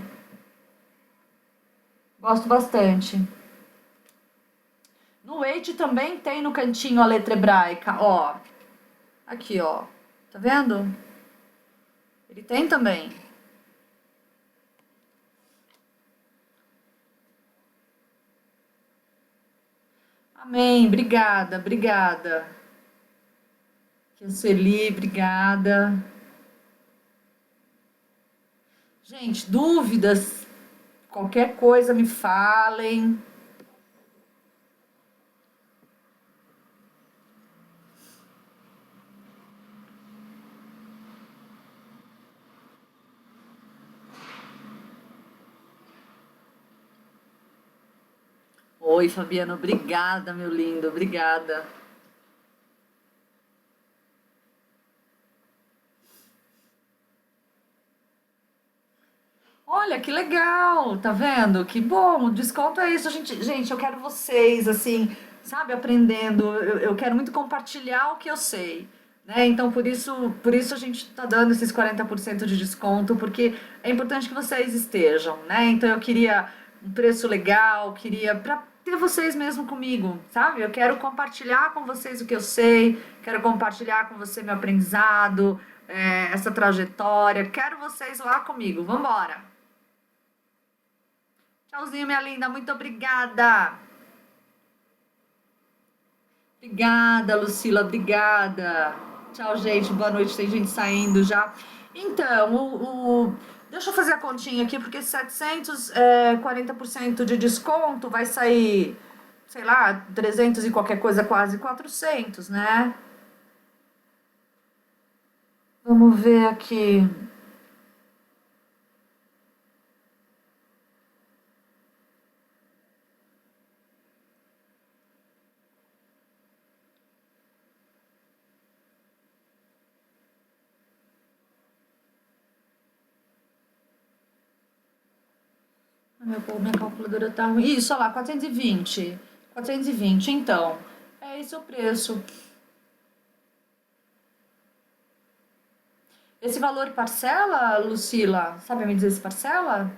Gosto bastante. No Wade também tem no cantinho a letra hebraica, ó. Aqui, ó. Tá vendo? Ele tem também. Amém. Obrigada, obrigada. Que eu Sueli, obrigada. Gente, dúvidas, qualquer coisa me falem. Oi, Fabiano, obrigada, meu lindo, obrigada. Olha, que legal, tá vendo? Que bom, o desconto é isso. Gente, eu quero vocês, assim, sabe, aprendendo. Eu quero muito compartilhar o que eu sei, né? Então, por isso a gente tá dando esses 40% de desconto, porque é importante que vocês estejam, né? Então, eu queria um preço legal, queria para ter vocês mesmo comigo, sabe? Eu quero compartilhar com vocês o que eu sei, quero compartilhar com você meu aprendizado, essa trajetória. Quero vocês lá comigo. Vambora! Tchauzinho, minha linda. Muito obrigada. Obrigada, Lucila. Obrigada. Tchau, gente. Boa noite. Tem gente saindo já. Então, deixa eu fazer a continha aqui, porque 40% de desconto vai sair, sei lá, 300 e qualquer coisa, quase 400, né? Vamos ver aqui. Minha calculadora tá ruim. Isso, olha lá, 420. 420, então. É esse o preço. Esse valor parcela, Lucila? Sabe me dizer se parcela?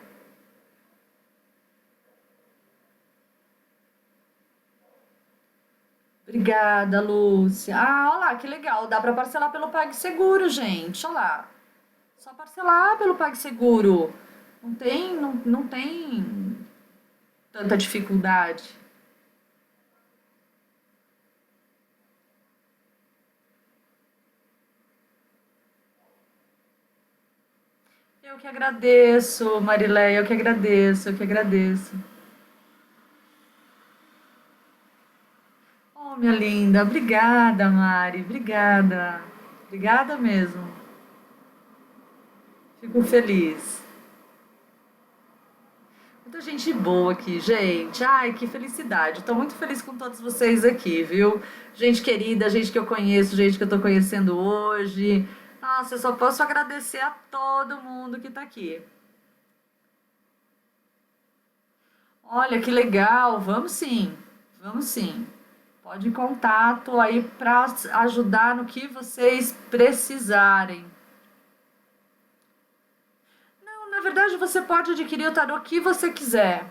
Obrigada, Lúcia. Ah, olha lá, que legal. Dá para parcelar pelo PagSeguro, gente. Olha lá. Só parcelar pelo PagSeguro. Não tem tanta dificuldade. Eu que agradeço, Marileia. Eu que agradeço, eu que agradeço. Oh, minha linda. Obrigada, Mari. Obrigada. Obrigada mesmo. Fico feliz. Muita gente boa aqui, gente. Ai, que felicidade. Estou muito feliz com todos vocês aqui, viu? Gente querida, gente que eu conheço, gente que eu tô conhecendo hoje. Nossa, eu só posso agradecer a todo mundo que tá aqui. Olha, que legal. Vamos sim. Vamos sim. Pode ir em contato aí para ajudar no que vocês precisarem. Não, na verdade, você pode adquirir o tarô que você quiser.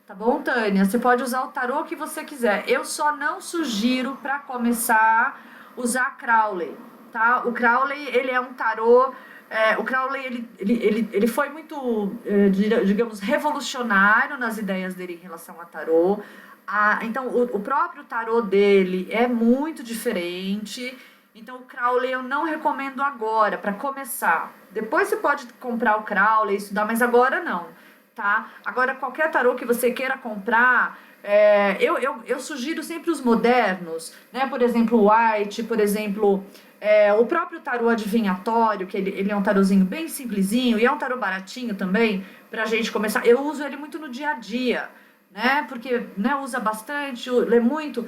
Tá bom, Tânia? Você pode usar o tarô que você quiser. Eu só não sugiro para começar usar Crowley, tá? O Crowley, ele é um tarô. O Crowley, ele foi muito, digamos, revolucionário nas ideias dele em relação a tarô. Então, o próprio tarô dele é muito diferente. Então, o Crowley eu não recomendo agora, para começar. Depois você pode comprar o Crowley, estudar, mas agora não, tá? Agora, qualquer tarô que você queira comprar, eu sugiro sempre os modernos, né? Por exemplo, o White, por exemplo, o próprio tarô adivinhatório, que ele é um tarozinho bem simplesinho e é um tarô baratinho também, pra gente começar. Eu uso ele muito no dia a dia, né? Porque, né, usa bastante, lê muito.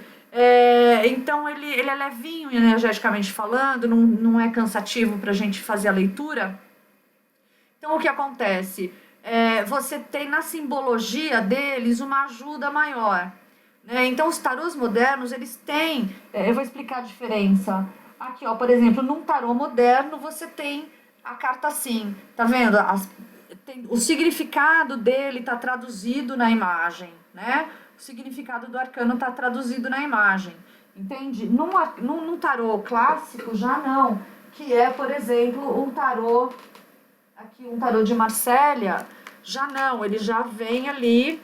Então ele é levinho energeticamente falando, não é cansativo pra gente fazer a leitura. Então, o que acontece? Você tem na simbologia deles uma ajuda maior, né? Então, os tarôs modernos, eles têm... eu vou explicar a diferença. Aqui, ó, por exemplo, num tarô moderno, você tem a carta assim, tá vendo? O significado dele está traduzido na imagem, né? O significado do arcano está traduzido na imagem, entende? Num tarô clássico, já não. Que é, por exemplo, um tarô... Aqui um tarô de Marsella, já não, ele já vem ali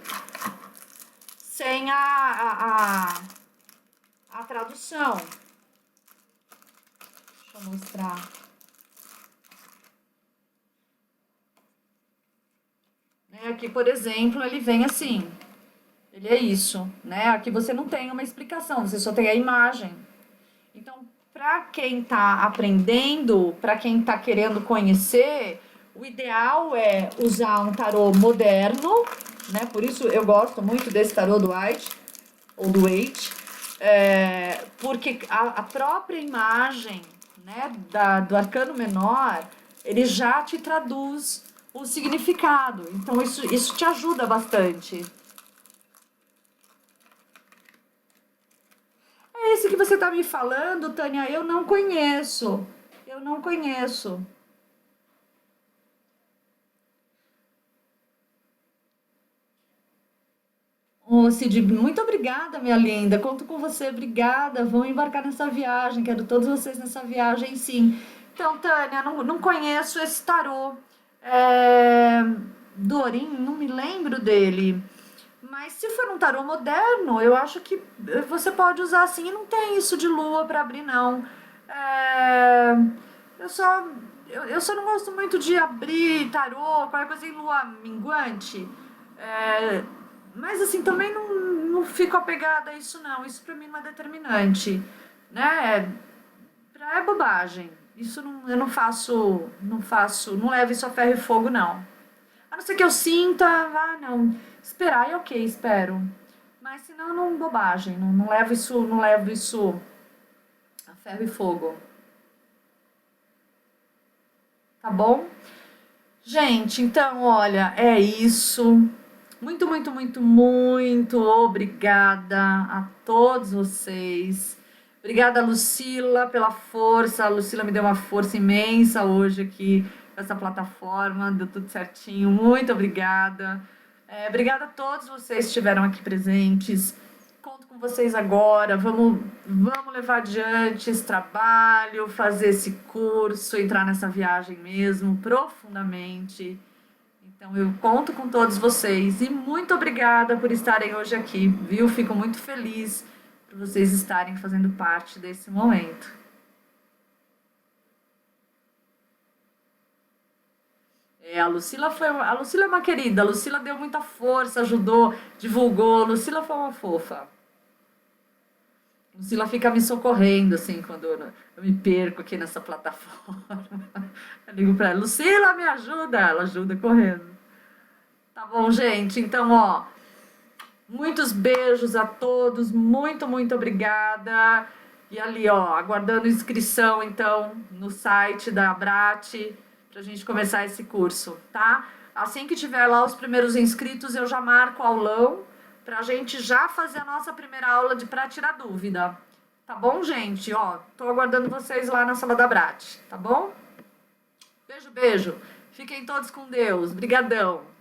sem a tradução. Deixa eu mostrar. Aqui, por exemplo, ele vem assim. Ele é isso, né? Aqui você não tem uma explicação, você só tem a imagem. Então, para quem está aprendendo, para quem está querendo conhecer, o ideal é usar um tarô moderno, né? Por isso eu gosto muito desse tarô do White, ou do Waite, porque a própria imagem, né, do arcano menor, ele já te traduz o significado. Então, isso te ajuda bastante. Esse que você está me falando, Tânia, eu não conheço. Eu não conheço. Ô, Cid, muito obrigada, minha linda. Conto com você, obrigada. Vamos embarcar nessa viagem. Quero todos vocês nessa viagem, sim. Então, Tânia, não conheço esse tarô. É... Dorim, não me lembro dele. Mas se for um tarô moderno, eu acho que você pode usar assim. E não tem isso de lua para abrir, não. É... Eu só, eu só não gosto muito de abrir tarô, qualquer coisa em lua minguante. É, mas assim, também não fico apegada a isso não. Isso pra mim não é determinante, né? É bobagem. Isso não, eu não levo isso a ferro e fogo, não. A não ser que eu sinta, não. Esperar é ok, espero. Mas senão não bobagem. Não levo isso a ferro e fogo. Tá bom? Gente, então, olha, é isso. Muito, muito, muito, muito obrigada a todos vocês. Obrigada, Lucila, pela força. A Lucila me deu uma força imensa hoje aqui nessa plataforma. Deu tudo certinho. Muito obrigada. Obrigada a todos vocês que estiveram aqui presentes. Conto com vocês agora. Vamos levar adiante esse trabalho, fazer esse curso, entrar nessa viagem mesmo, profundamente. Então, eu conto com todos vocês e muito obrigada por estarem hoje aqui, viu? Fico muito feliz por vocês estarem fazendo parte desse momento. A Lucila é uma querida, a Lucila deu muita força, ajudou, divulgou, a Lucila foi uma fofa. A Lucila fica me socorrendo, assim, quando eu me perco aqui nessa plataforma. Eu ligo para ela, Lucila, me ajuda! Ela ajuda correndo. Tá bom, gente? Então, ó, muitos beijos a todos, muito, muito obrigada. E ali, ó, aguardando inscrição, então, no site da Abrat, pra gente começar esse curso, tá? Assim que tiver lá os primeiros inscritos, eu já marco o aulão pra gente já fazer a nossa primeira aula pra tirar dúvida. Tá bom, gente? Ó, tô aguardando vocês lá na sala da Abrat, tá bom? Beijo, beijo. Fiquem todos com Deus. Brigadão.